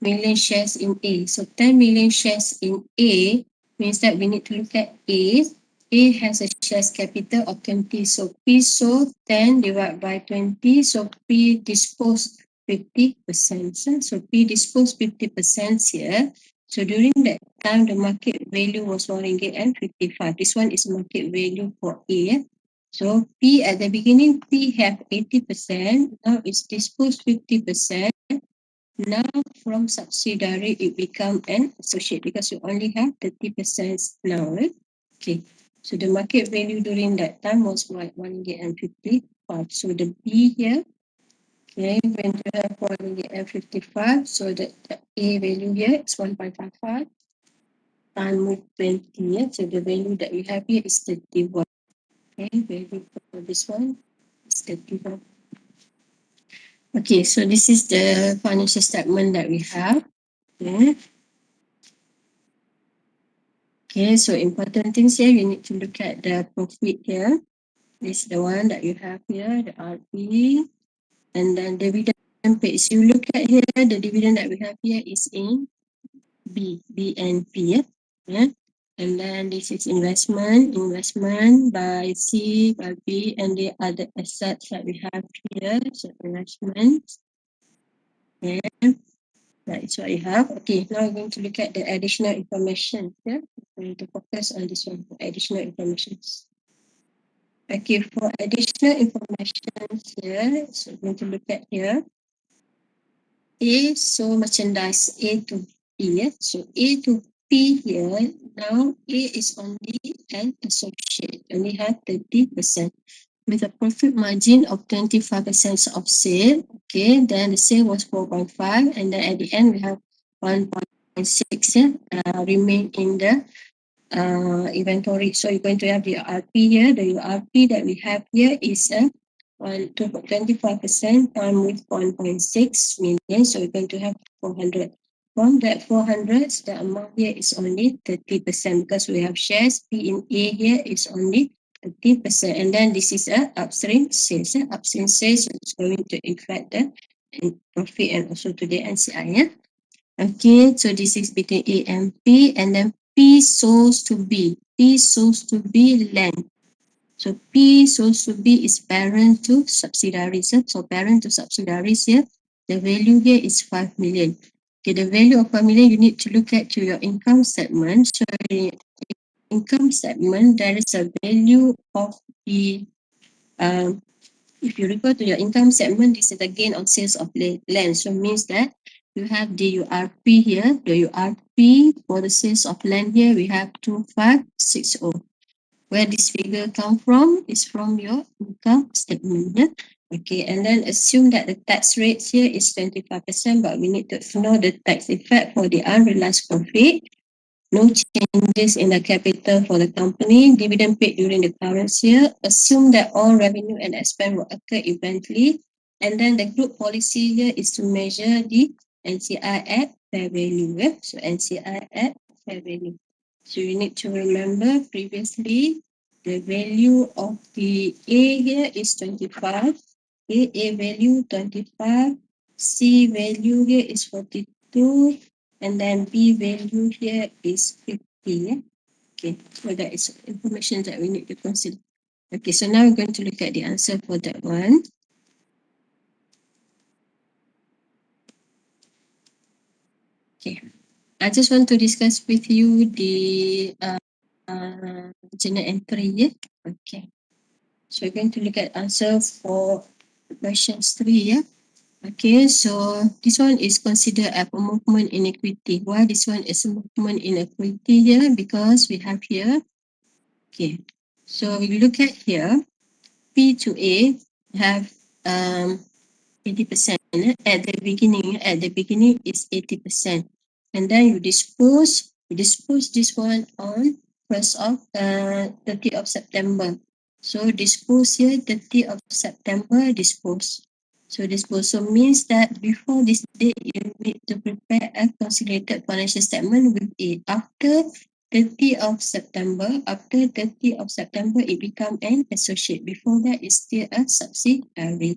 million shares in A. So 10 million shares in A means that we need to look at A. A has a shares capital of 20. So P sold 10 divided by 20. So P disposed 50%. So P disposed 50% here. So during that time, the market value was RM1.55. This one is market value for A. So P at the beginning, P have 80%. Now it's disposed 50%. Now from subsidiary, it become an associate because you only have 30% now. Right? Okay. So the market value during that time was what? 155. So the B here, okay, when you have 155, so the A value here is 1.55 times with 20. Yeah? So the value that we have here is 31. Okay, value for this one is 31. Okay, so this is the financial statement that we have. Okay. Okay, so important things here, you need to look at the profit here. This is the one that you have here, the RP, and then dividend paid. So you look at here, the dividend that we have here is in B and P. Yeah? And then this is investment by C, by B, and the other assets that we have here. So investment. Yeah, that is what you have. Okay, now we're going to look at the additional information. Yeah, we need to focus on this one, additional information. Okay, for additional information here, so we're going to look at here. A, so merchandise A to B. Yeah? So A to P here, now A is only an associate, only have 30%. With a profit margin of 25% of sale, okay, then the sale was 4.5, and then at the end we have 1.6 remain in the inventory. So you're going to have the RP here. The RP that we have here is 25% times with 1.6 million. So we're going to have 400. From that 400, the amount here is only 30% because we have shares. P in A here is only 30%. And then this is a upstream sales. Upstream sales is going to affect the profit and also to the NCI. Yeah? Okay, so this is between A and P, and then P sold to B. P sold to B land. So P sold to B is parent to subsidiaries. So parent to subsidiaries here, the value here is 5 million. Okay, the value of 5 million, you need to look at to your income statement. So income statement, there is a value of the if you refer to your income statement, this is the gain on sales of land. So it means that you have the URP here. The URP for the sales of land here, we have 2560. Where this figure come from is from your income statement. Yeah? Okay, and then assume that the tax rate here is 25%, but we need to know the tax effect for the unrealized profit. No changes in the capital for the company. Dividend paid during the current year. Assume that all revenue and expense will occur eventually. And then the group policy here is to measure the NCI at fair value. So NCI at fair value. So you need to remember previously the value of the A here is 25. A value 25. C value here is 42. And then B value here is 50. Yeah? Okay, so that is information that we need to consider. Okay, so now we're going to look at the answer for that one. Okay, I just want to discuss with you the journal entry. Yeah? Okay, so we're going to look at answer for questions 3. Yeah? Okay, so this one is considered as a movement in equity. Why this one is a movement in equity here? Because we have here, okay, so we look at here, P to A have 80%. At the beginning is 80%. And then you dispose this one on 1st of 30th of September. So dispose here 30th of September, dispose. So dispose means that before this date you need to prepare a consolidated financial statement with it. After 30th of September, it become an associate. Before that it's still a subsidiary.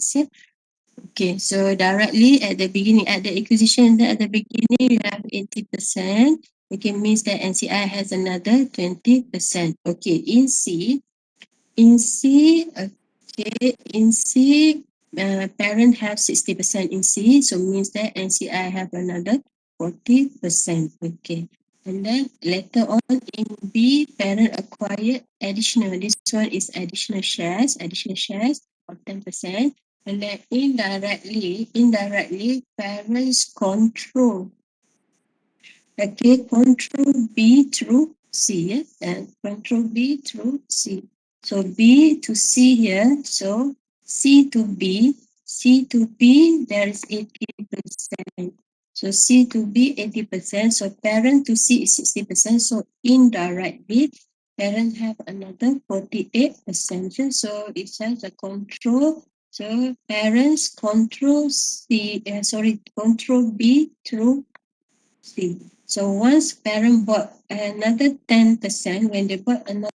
Okay, so directly at the beginning, at the acquisition, at the beginning, you have 80%. Okay, means that NCI has another 20%. Okay, in C, parent have 60% in C, so means that NCI have another 40%. Okay, And then later on in B, parent acquired additional. This one is additional shares of 10%. And then indirectly, parents control. Okay, control B through C. Yeah? And control B through C. So B to C here. So C to B. There is 80%. So C to B 80%. So parent to C is 60%. So indirectly, parent have another 48%. So it has a control. So parents control control B through C. So once parent bought another 10%, when they bought another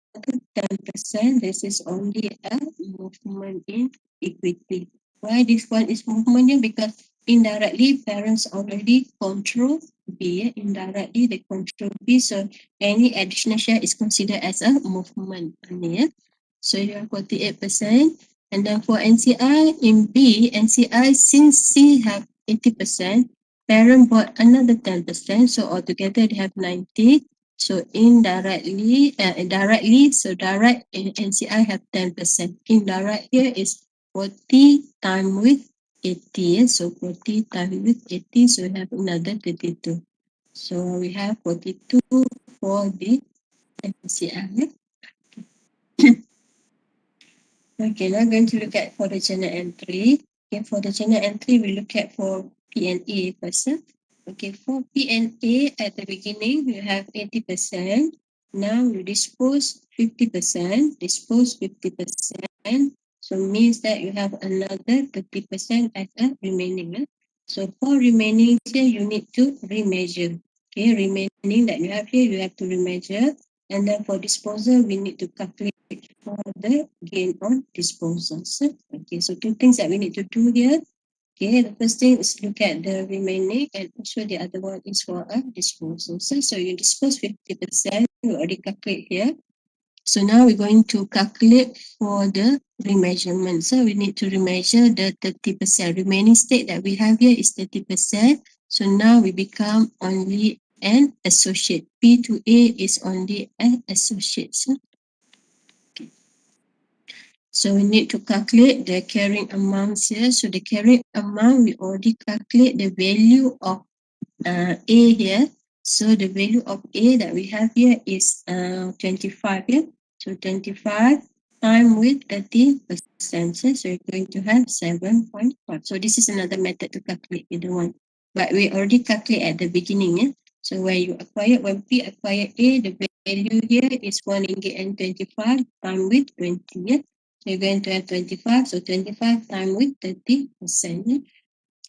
10%, this is only a movement in equity. Why this one is movement here? Because indirectly parents already control B. Indirectly they control B. So any additional share is considered as a movement. So you have 48%. And then for NCI in B, NCI since C have 80%, parent bought another 10%, so altogether they have 90. So directly, so direct in NCI have 10%. Indirect here is 40 times with 80. So 40 times with 80, so we have another 32. So we have 42 for the NCI. Okay, now going to look at for the journal entry. Okay, for the journal entry, we look at for P&A first. Okay, for P&A at the beginning, you have 80%. Now you dispose 50%, dispose 50%. So means that you have another 30% as a remaining. So for remaining here, you need to remeasure. Okay, remaining that you have here, you have to remeasure. And then for disposal, we need to calculate for the gain on disposals. Okay, so two things that we need to do here. Okay, the first thing is look at the remaining, and also the other one is for a disposal. So you dispose 50%, you already calculate here. So now we're going to calculate for the remeasurement. So we need to remeasure the 30%. Remaining state that we have here is 30%. So now we become only an associate. P to A is only an associate. So we need to calculate the carrying amounts here. So the carrying amount, we already calculate the value of A here. So the value of A that we have here is 25 here. So 25 times with 30%. So you're going to have 7.5. So this is another method to calculate the one. But we already calculate at the beginning. Yeah? So when P acquired A, the value here is 1 ringgit and 25 times with 20. Yeah? So you're going to have 25. So 25 times with 30%. Yeah?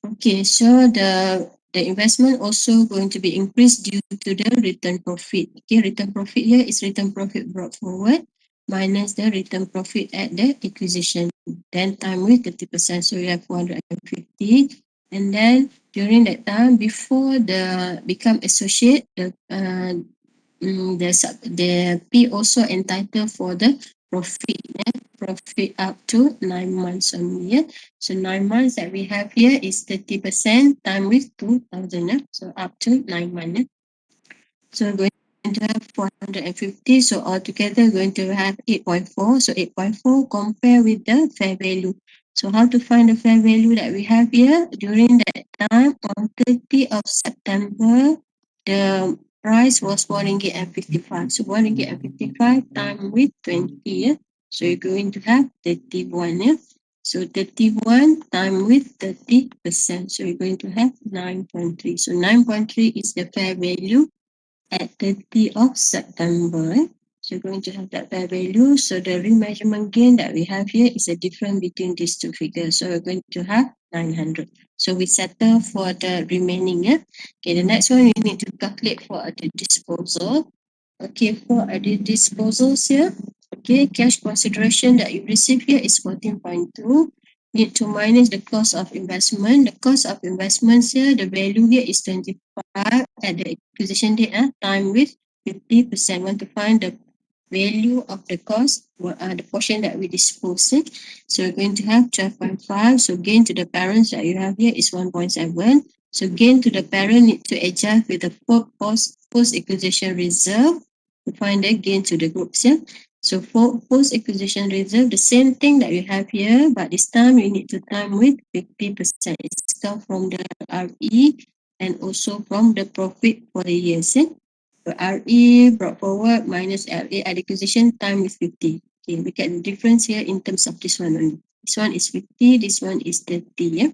Okay, so the investment also going to be increased due to the return profit. Okay, return profit here is return profit brought forward minus the return profit at the acquisition. Then time with 30%, so you have 450. And then during that time, before the become associate, the P also entitled for the profit. Profit up to 9 months only. Yeah? So 9 months that we have here is 30% time with 2,000. So up to 9 months. So we're going to have 450. So altogether going to have 8.4. So 8.4 compare with the fair value. So how to find the fair value that we have here? During that time on 30th of September, the price was 1 ringgit and 55. So 1 ringgit and 55 times with 20. Yeah? So you're going to have 31. Yeah? So 31 times with 30%. So you're going to have 9.3. So 9.3 is the fair value at 30th of September. So you're going to have that fair value. So the remeasurement gain that we have here is a difference between these two figures. So we're going to have 900. So we settle for the remaining. Yeah? Okay, the next one we need to calculate for the disposal. Okay, for the disposals here, okay, cash consideration that you receive here is 14.2. Need to minus the cost of investment. The cost of investments here, the value here is 25 at the acquisition date, time with 50%. Want to find the value of the cost, the portion that we dispose. So we're going to have 12.5. So gain to the parents that you have here is 1.7. So gain to the parent need to adjust with the post-acquisition reserve to find the gain to the groups here. So for post-acquisition reserve, the same thing that you have here, but this time you need to time with 50%. It's come from the RE and also from the profit for the years. So RE brought forward minus LA at acquisition time with 50. Okay, look at the difference here in terms of this one only. This one is 50, this one is 30. Yeah.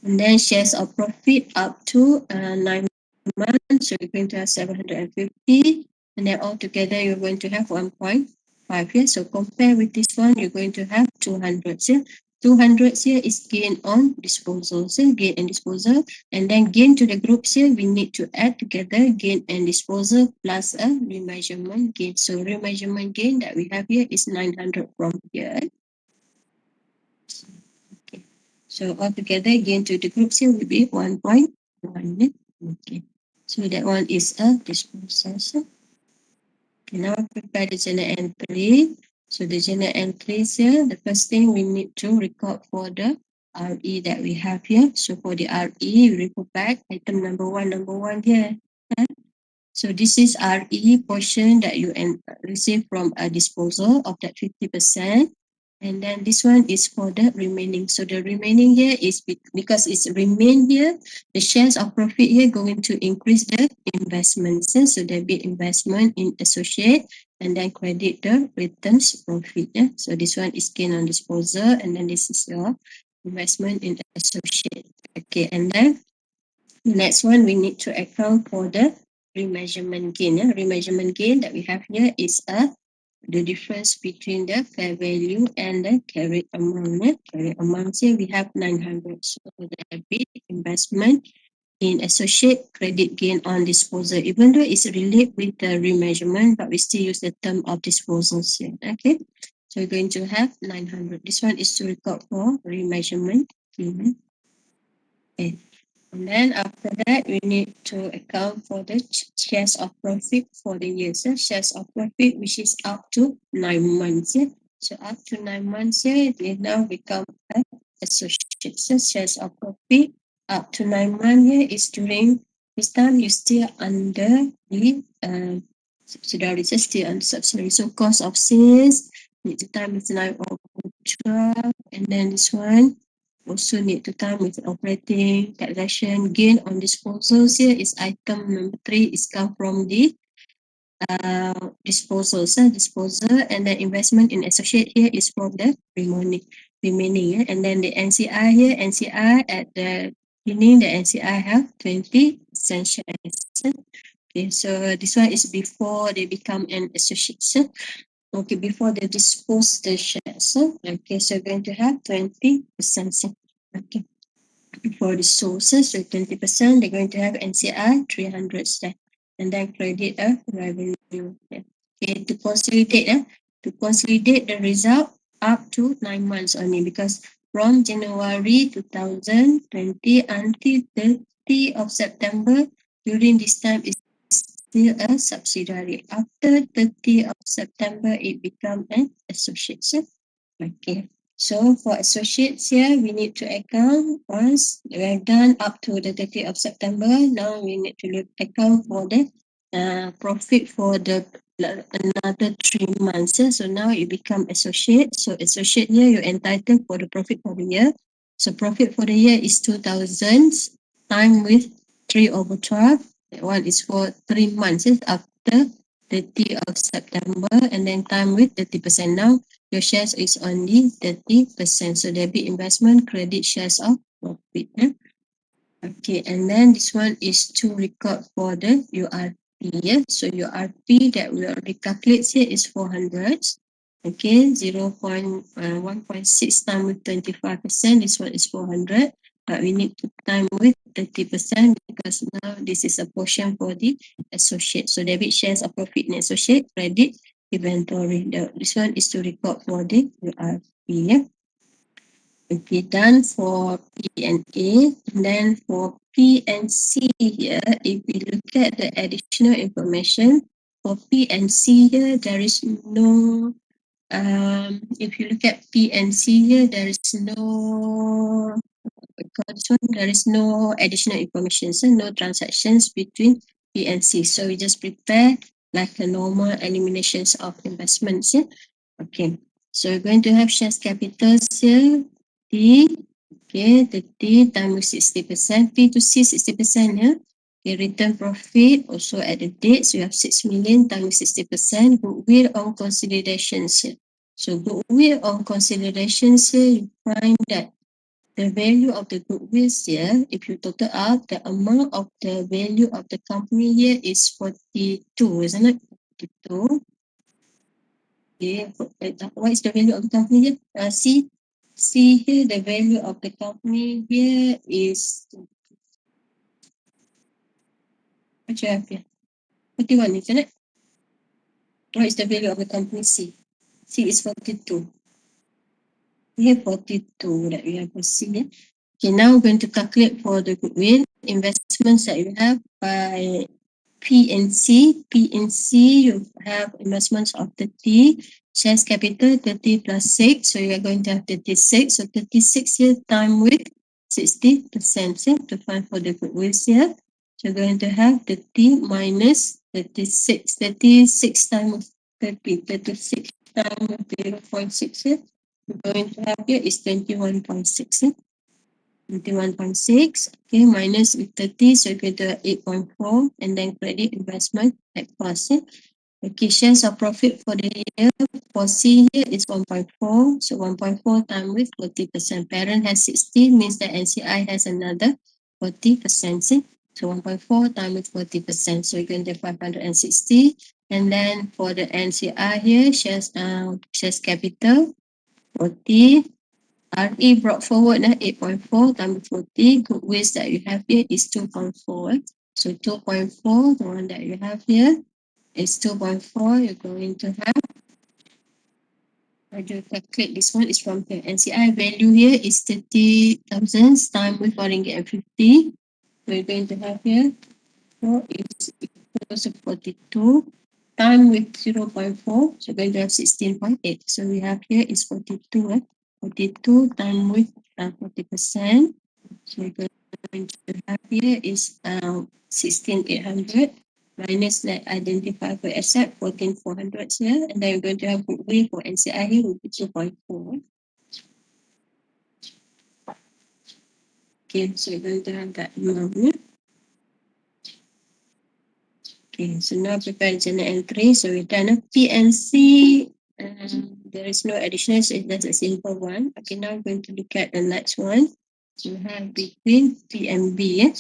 And then shares of profit up to 9 months, so you're going to have 750, and then altogether you're going to have 1.5 here. So compare with this one, you're going to have 200 here. 200 here is gain on disposal, so gain and disposal, and then gain to the groups here, we need to add together gain and disposal plus a remeasurement gain. So remeasurement gain that we have here is 900 from here. Okay. So altogether gain to the groups here will be 1.1. Okay. So that one is a disposal. Okay, now prepare the journal entry. So the journal entries here, the first thing we need to record for the RE that we have here. So for the RE, we report back item number one here. So this is RE portion that you receive from a disposal of that 50%. And then this one is for the remaining. So the remaining here is because it's remain here, the shares of profit here going to increase the investments. So there be investment in associate and then credit the returns profit. Yeah? So this one is gain on disposal and then this is your investment in associate. Okay, and then next one we need to account for the remeasurement gain. Yeah? Remeasurement gain that we have here is the difference between the fair value and the carried amount. Carried amount here we have 900. So the big investment in associate credit gain on disposal, even though it's related with the remeasurement, but we still use the term of disposals here. Okay, so we're going to have 900. This one is to record for remeasurement. Okay. And then after that, we need to account for the shares of profit for the years. Shares of profit, which is up to 9 months. So up to 9 months, they now become associates. Shares of profit up to 9 months here is during this time you still under the subsidiary, still under subsidiary. So cost of sales, need to time is 9 over 12, and then this one also need to time with operating taxation gain on disposals. Here is item number 3 is come from the disposal, and then investment in associate here is from the remaining. And then the NCI here, NCI at the beginning, the NCI have 20 shares. Okay, so this one is before they become an associate. Okay, before they dispose the shares. Okay, so we're going to have 20%. Okay, for the sources, so 20%, they're going to have NCI 300 staff, and then credit a revenue. Okay, to consolidate the result up to 9 months only, because from January 2020 until 30 of September, during this time is still a subsidiary. After 30 of September, it becomes an associate. Okay. So for associates here, we need to account once we're done up to the 30th of September. Now we need to account for the profit for the another 3 months. So now you become associate. So associate here, you're entitled for the profit for the year. So profit for the year is 2,000 time with 3 over 12. That one is for 3 months after 30th of September, and then time with 30%. Now your shares is only 30%. So debit investment, credit shares of profit. Okay, and then this one is to record for the URP. So URP that we already calculate here is 400. Okay, 1.6 times with 25%. This one is 400. But we need to time with 30% because now this is a portion for the associate. So debit shares of profit in associate, credit inventory. This one is to record for the URP. Okay, done for P and A. And then for P and C here, if we look at the additional information, for P and C here, there is no, if you look at P and C here, there is no because this one there is no additional information, so no transactions between B and C. So we just prepare like a normal eliminations of investments. Yeah? Okay, so we're going to have shares capitals here, T, okay, the T times 60%, P to C 60%, yeah. Okay, return profit also at the date, so you have 6 million times 60%, goodwill on consolidations here. So goodwill on consolidations here, you find that the value of the goodwill here, if you total out, the amount of the value of the company here is 42, isn't it? 42. Okay, what is the value of the company here? See here, the value of the company here is, what you have here? 41, isn't it? What is the value of the company C? C is 42. We have 42 that we have for C. Yeah? Okay, now we're going to calculate for the goodwill investments that you have by P&C. P&C, you have investments of 30, shares capital 30 plus 6, so you are going to have 36. So 36 here time with 60%, yeah, to find for the goodwill here. So you're going to have 30 minus 36. 36 times 30, 36 times 0.6 here. We're going to have here is 21.6. 21.6, okay, minus with 30, so you get the 8.4, and then credit investment at cost. Okay, shares of profit for the year for C here is 1.4, so 1.4 times with 40%. Parent has 60, means that NCI has another 40%. So 1.4 times with 40%, so you're going to 560. And then for the NCI here, shares capital 40. RE brought forward 8.4 times 40. Goodwill that you have here is 2.4. So 2.4, the one that you have here is 2.4. You're going to have, I do calculate this one is from here. NCI value here is 30,000 times with 4.50. So you're going to have here 4 is equals to 42 time with 0.4. So you're going to have 16.8. So we have here is 42. 42 time with 40%. So we're going to have here is 16,800 minus that identified for asset 14,400 here, and then we're going to have goodwill for NCI here will be 2.4. Okay, so we're going to have that amount here. Okay, so now prepare journal entry. So we've done a PNC. There is no additional, so that's a simple one. Okay, now we're going to look at the next one. You have between P and B. Yeah?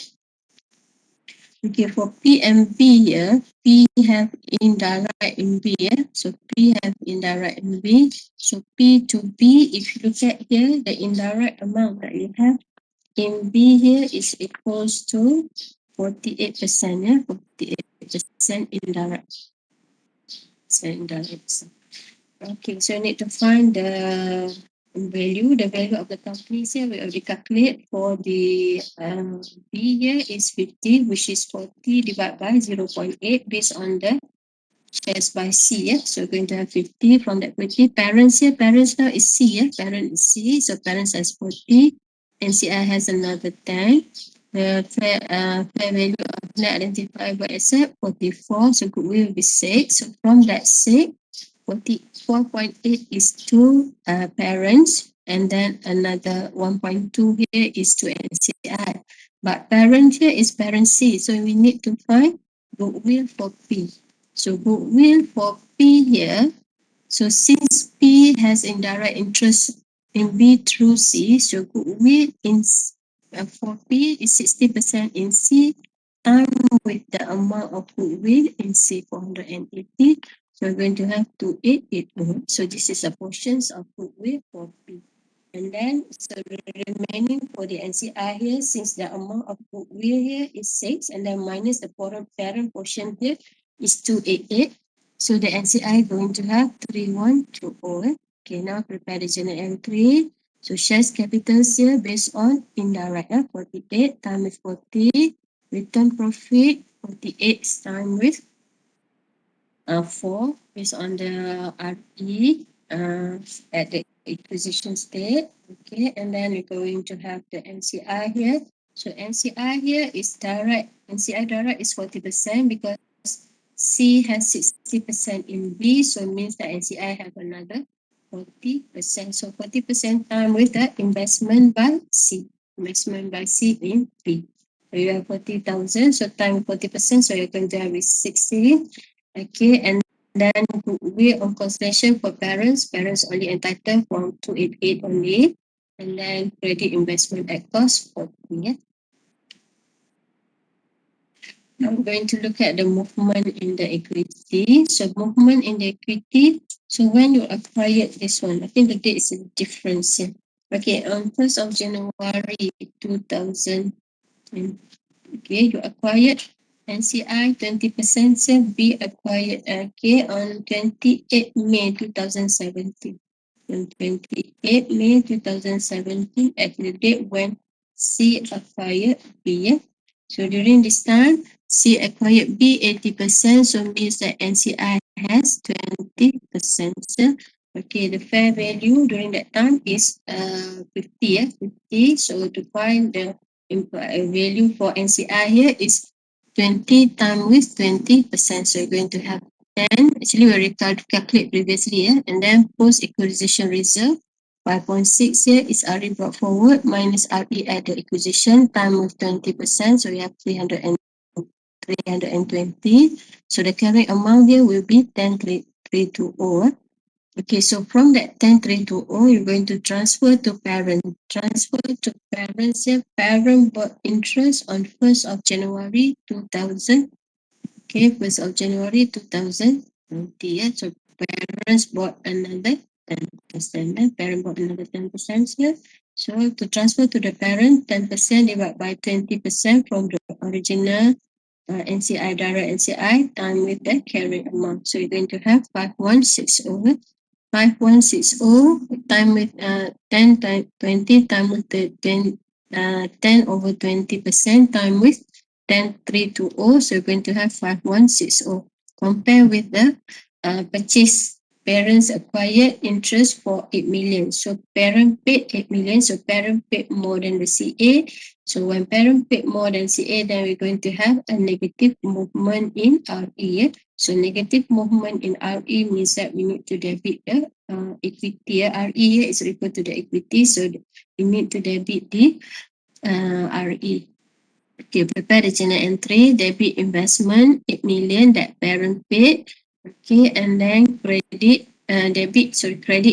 Okay, for P and B here, P have indirect in B. Yeah? So P have indirect in B. So P to B, if you look at here, the indirect amount that you have in B here is equals to 48%. Yeah, 48% indirect. Okay, so I need to find the value of the companies here. We already calculate for the B here is 50, which is 40 divided by 0.8 based on the shares by C. Yeah? So we're going to have 50 from that 50. Parents here, parents now is C. Yeah? Parent is C, so parents has 40. NCI has another 10. The fair value of net identifiable asset 44, so goodwill will be 6. So from that 6, 44.8 is to parents, and then another 1.2 here is to NCI. But parent here is parent C, so we need to find goodwill for P. So goodwill for P here, so since P has indirect interest in B through C, so goodwill for P is 60% in C times with the amount of goodwill in C 480. So we're going to have 2880. So this is a portions of goodwill for P. And then, so the remaining for the NCI here, since the amount of goodwill here is 6, and then minus the parent portion here is 288. So the NCI going to have 3120. Okay, now prepare the journal entry. So shares capitals here based on indirect, 48 times with 40. Return profit 48 times with 4 based on the RE at the acquisition state. Okay, and then we're going to have the NCI here. So NCI here is direct. NCI direct is 40% because C has 60% in B, so it means that NCI have another 40%. So 40% time with the investment by C. Investment by C in B. So you have 40,000, so time 40%, so you're going to have is 60. Okay, and then we on constellation for parents. Parents only entitled from 288 only. And then credit investment at cost 40. Yeah. I'm going to look at the movement in the equity. So movement in the equity. So when you acquired this one, I think the date is a difference here. Okay, on 1st of January 2000, okay, you acquired NCI 20% sale, B acquired okay on 28 May 2017. On 28 May 2017 at the date when C acquired B. Yeah? So during this time, C acquired B 80%, so means that NCI has 20%. So, okay, the fair value during that time is 50. Yeah? 50. So to find the value for NCI here is 20 times with 20%. So you're going to have 10. Actually, we already calculate previously, yeah? And then post acquisition reserve 5.6 here is RE brought forward minus RE at the acquisition time with 20%. So we have 320. So the carrying amount here will be 10,320. Okay, so from that 10,320, you're going to transfer to parent. Transfer to parents here. Parent bought interest on 1st of January 2000. Okay, 1st of January 2020. Yeah, so parents bought another 10%. Parent bought another 10% here. So to transfer to the parent, 10% divided by 20% from the original NCI, direct NCI, time with the carrying amount. So you're going to have 5160. 5160 time with 10 time 20 time with the 10 over 20% time with 10320. So you're going to have 5160. Compare with the purchase. Parents acquired interest for 8 million. So parent paid 8 million. So parent paid more than the CA. So when parent paid more than CA, then we're going to have a negative movement in RE. So negative movement in RE means that we need to debit the equity. RE is referred to the equity. So we need to debit the RE. Okay, prepare the journal entry, debit investment, 8 million that parent paid. Okay, and then credit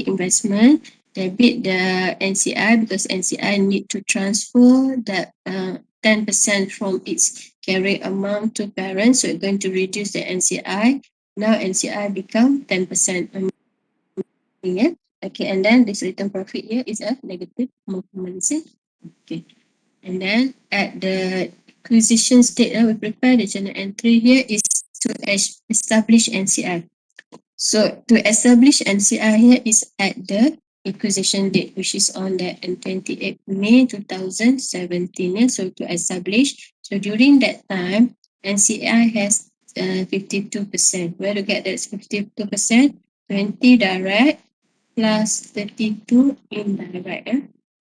investment, debit the NCI because NCI need to transfer that 10% from its carry amount to parents. So it's going to reduce the NCI. Now NCI become 10%. Yeah. Okay, and then this return profit here is a negative movement. Okay. And then at the acquisition state, we prepare the journal entry here is to establish NCI. So to establish NCI here is at the acquisition date, which is on the 28 May 2017. Yeah? So to establish, so during that time, NCI has 52%. Where to get that 52%? 20 direct plus 32 indirect.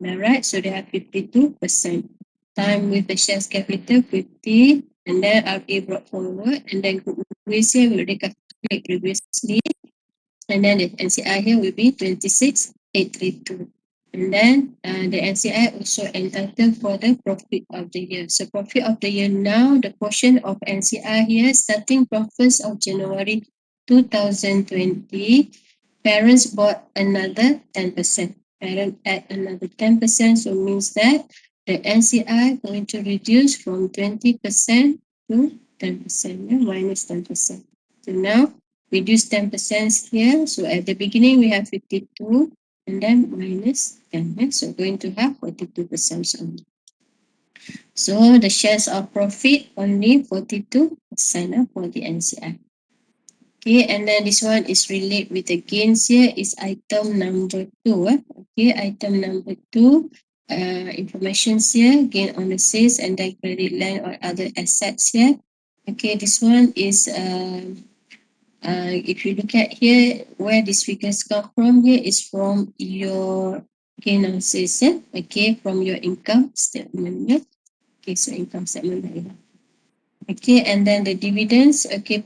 Direct, so they have 52%. Time with the shares capital 50, and then RA brought forward, and then we say we already calculate previously, and then the NCI here will be 26,832. And then the NCI also entitled for the profit of the year. So profit of the year now, the portion of NCI here starting from 1st of January 2020, parents bought another 10%. Parent add another 10%, so means that the NCI going to reduce from 20% to 10%, minus 10%. So now reduce 10% here. So at the beginning we have 52 and then minus 10. So going to have 42% only. So the shares of profit only 42% for the NCI. Okay, and then this one is related with the gains here is item number 2. Okay, item number 2. Information here, gain on the sales and then credit line or other assets here. Okay, this one is If you look at here, where these figures come from here is from your gain analysis, okay, from your income statement. Yeah? Okay, so income statement. Okay, and then the dividends, okay,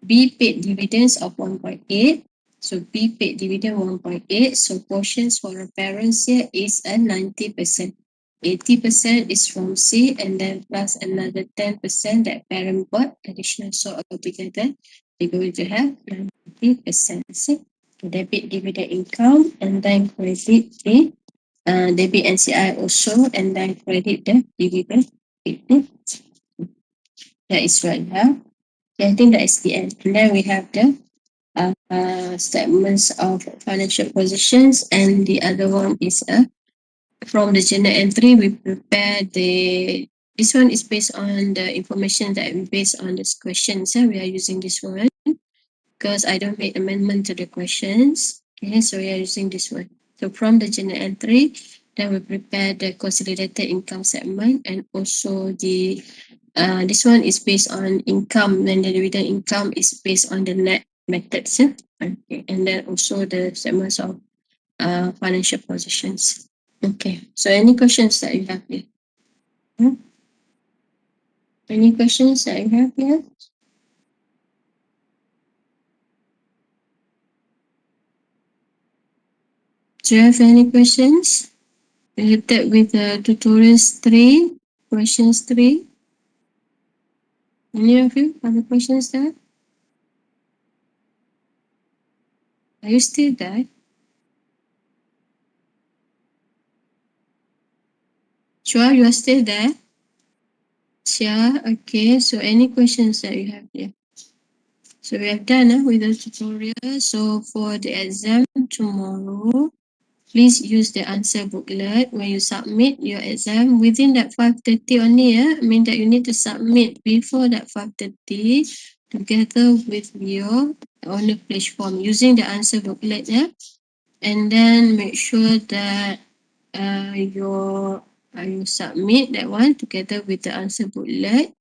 B paid dividends of 1.8. So B paid dividend 1.8. So portions for the parents here is a 90%. 80% is from C and then plus another 10% that parent bought additional. So altogether, they're going to have 90%. See? Debit dividend income and then credit the debit NCI also and then credit the dividend. That is what you have. Okay, I think that is the end. And then we have the statements of financial positions, and the other one is from the journal entry. We prepare the this one is based on the information that we based on this questions. We are using this one because I don't make amendment to the questions. Okay, so we are using this one. So from the journal entry, then we prepare the consolidated income statement and also the this one is based on income, and the dividend income is based on the net methods. Okay, and then also the statements of financial positions. Okay, so any questions that you have here? Hmm? Any questions that you have here? Do you have any questions related with tutorials 3, questions 3? Any of you have questions there? Are you still there? Sure, you are still there? Sure, okay. So any questions that you have here? So we have done with the tutorial. So for the exam tomorrow, please use the answer booklet when you submit your exam within that 5:30 only. I mean that you need to submit before that 5:30 together with your honor pledge form using the answer booklet. Yeah, and then make sure that you submit that one together with the answer booklet.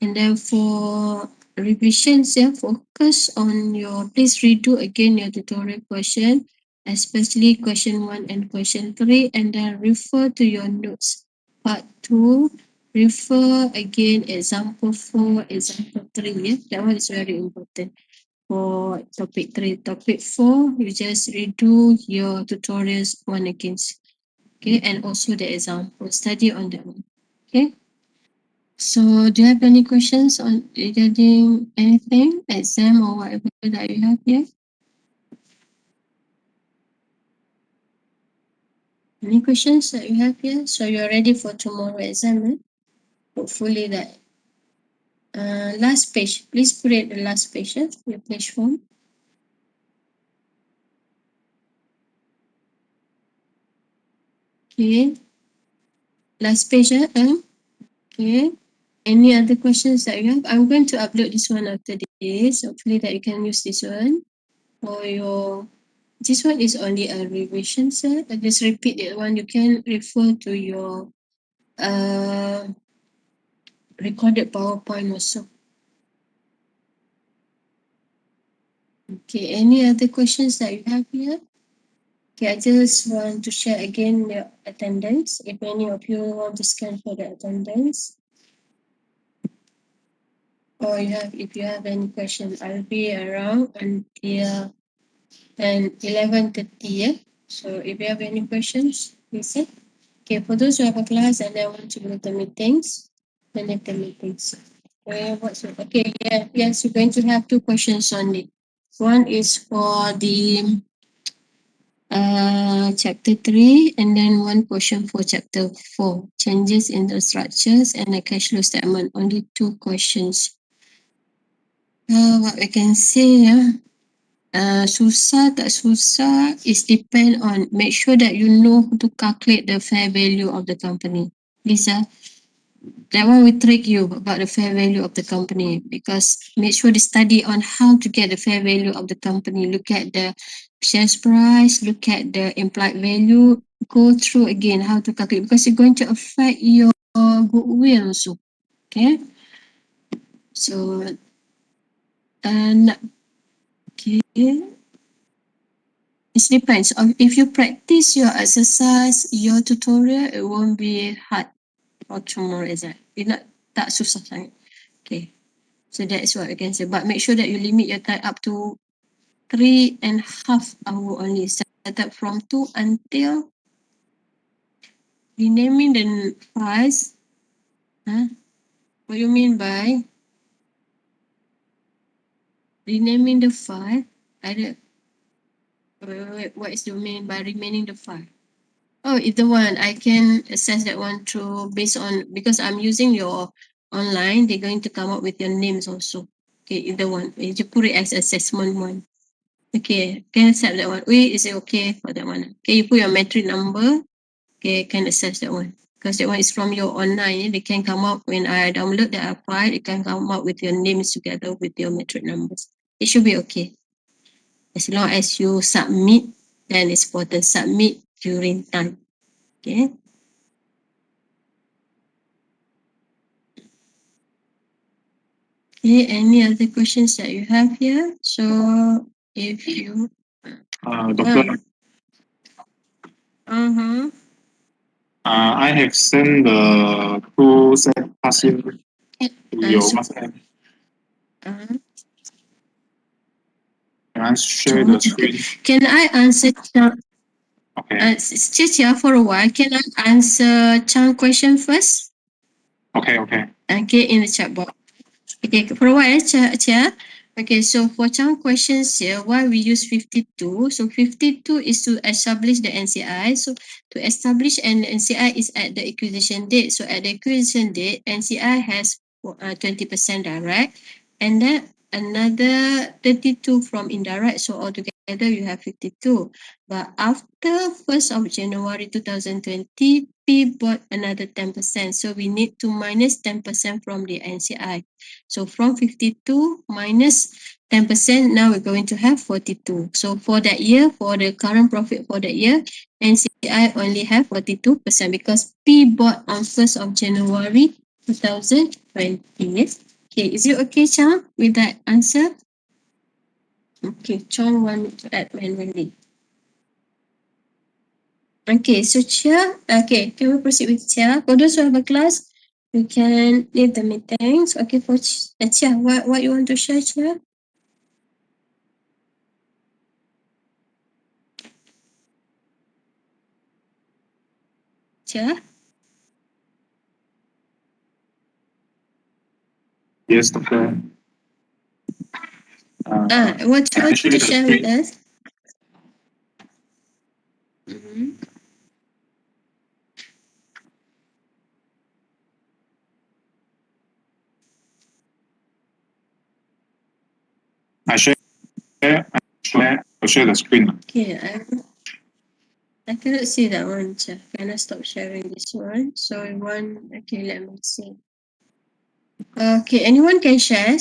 And then for revisions, focus on your, please redo again your tutorial question, especially question 1 and question 3, and then refer to your notes. Part 2, refer again example 4, example 3. Yeah? That one is very important. For topic 3, topic 4, you just redo your tutorials one again. Okay, and also the example, study on that one. Okay. So do you have any questions on regarding anything, exam or whatever that you have here? Any questions that you have here? So you're ready for tomorrow exam, eh? Hopefully that last page, please put it the last page, your page form. Okay. Last page, okay. Any other questions that you have? I'm going to upload this one after this. Hopefully that you can use this one for your. This one is only a revision set. I just repeat that one. You can refer to your recorded PowerPoint also. Okay, any other questions that you have here? Okay, I just want to share again the attendance. If any of you want to scan for the attendance, or if you have any questions, I'll be around until 11:30. Yeah? So if you have any questions, please say. Okay, for those who have a class and they want to go to meetings, then leave the meetings. Okay, yes, you're going to have 2 questions only. One is for the chapter 3 and then one question for chapter 4, changes in the structures and the cash flow statement. Only 2 questions. What I can say, susah tak susah is depend on, make sure that you know how to calculate the fair value of the company. Lisa, that one will trick you about the fair value of the company, because make sure to study on how to get the fair value of the company. Look at the shares price, look at the implied value, go through again how to calculate, because it's going to affect your goodwill also. Okay, so Yeah. It depends. If you practice your exercise, your tutorial, it won't be hard for tomorrow exam. It's not tak susah sangat. Okay. So that is what I can say. But make sure that you limit your time up to 3.5 hours only. Start up from 2 until renaming the files. Huh? What you mean by renaming the file? I don't, wait, what is the mean by renaming the file? Oh, either one. I can access that one through based on because I'm using your online. They're going to come up with your names also. Okay, either one. You put it as assessment one. Okay, can accept that one. Wait, is it okay for that one? Okay, you put your metric number. Okay, can access that one because that one is from your online. They can come up when I download the file. It can come up with your names together with your metric numbers. It should be okay as long as you submit. Then it's for the submit during time. Okay. Okay, any other questions that you have here? So if you Doctor, uh-huh. I have sent the two set passing to your So, WhatsApp. uh, Can I share the screen? can I answer Okay. just here for a while? Can I answer Chang question first? Okay. Okay. Okay, in the chat box. Okay, for a while, Chia. Okay, so for Chang questions here, why we use 52? So 52 is to establish the NCI. So to establish an NCI is at the acquisition date. So at the acquisition date, NCI has 20% direct, and then another 32 from indirect. So altogether you have 52. But after 1st of January 2020, P bought another 10%. So we need to minus 10% from the NCI. So from 52 minus 10%, now we're going to have 42. So for that year, for the current profit for that year, NCI only have 42% because P bought on 1st of January 2020. Yes. Okay, is it okay, Chang, with that answer? Okay, Chang want to add manually. Okay, so Chia, okay, can we proceed with Chia? For those who have a class, you can leave the meetings. Okay, for Chia, what you want to share, Chia? Chia? Yes, Doctor. What you Can I want share to the share with screen? us? Mm-hmm. I share the screen. Okay, I cannot see that one, Chia. Can I stop sharing this one? So one, okay, let me see. Okay, anyone can share?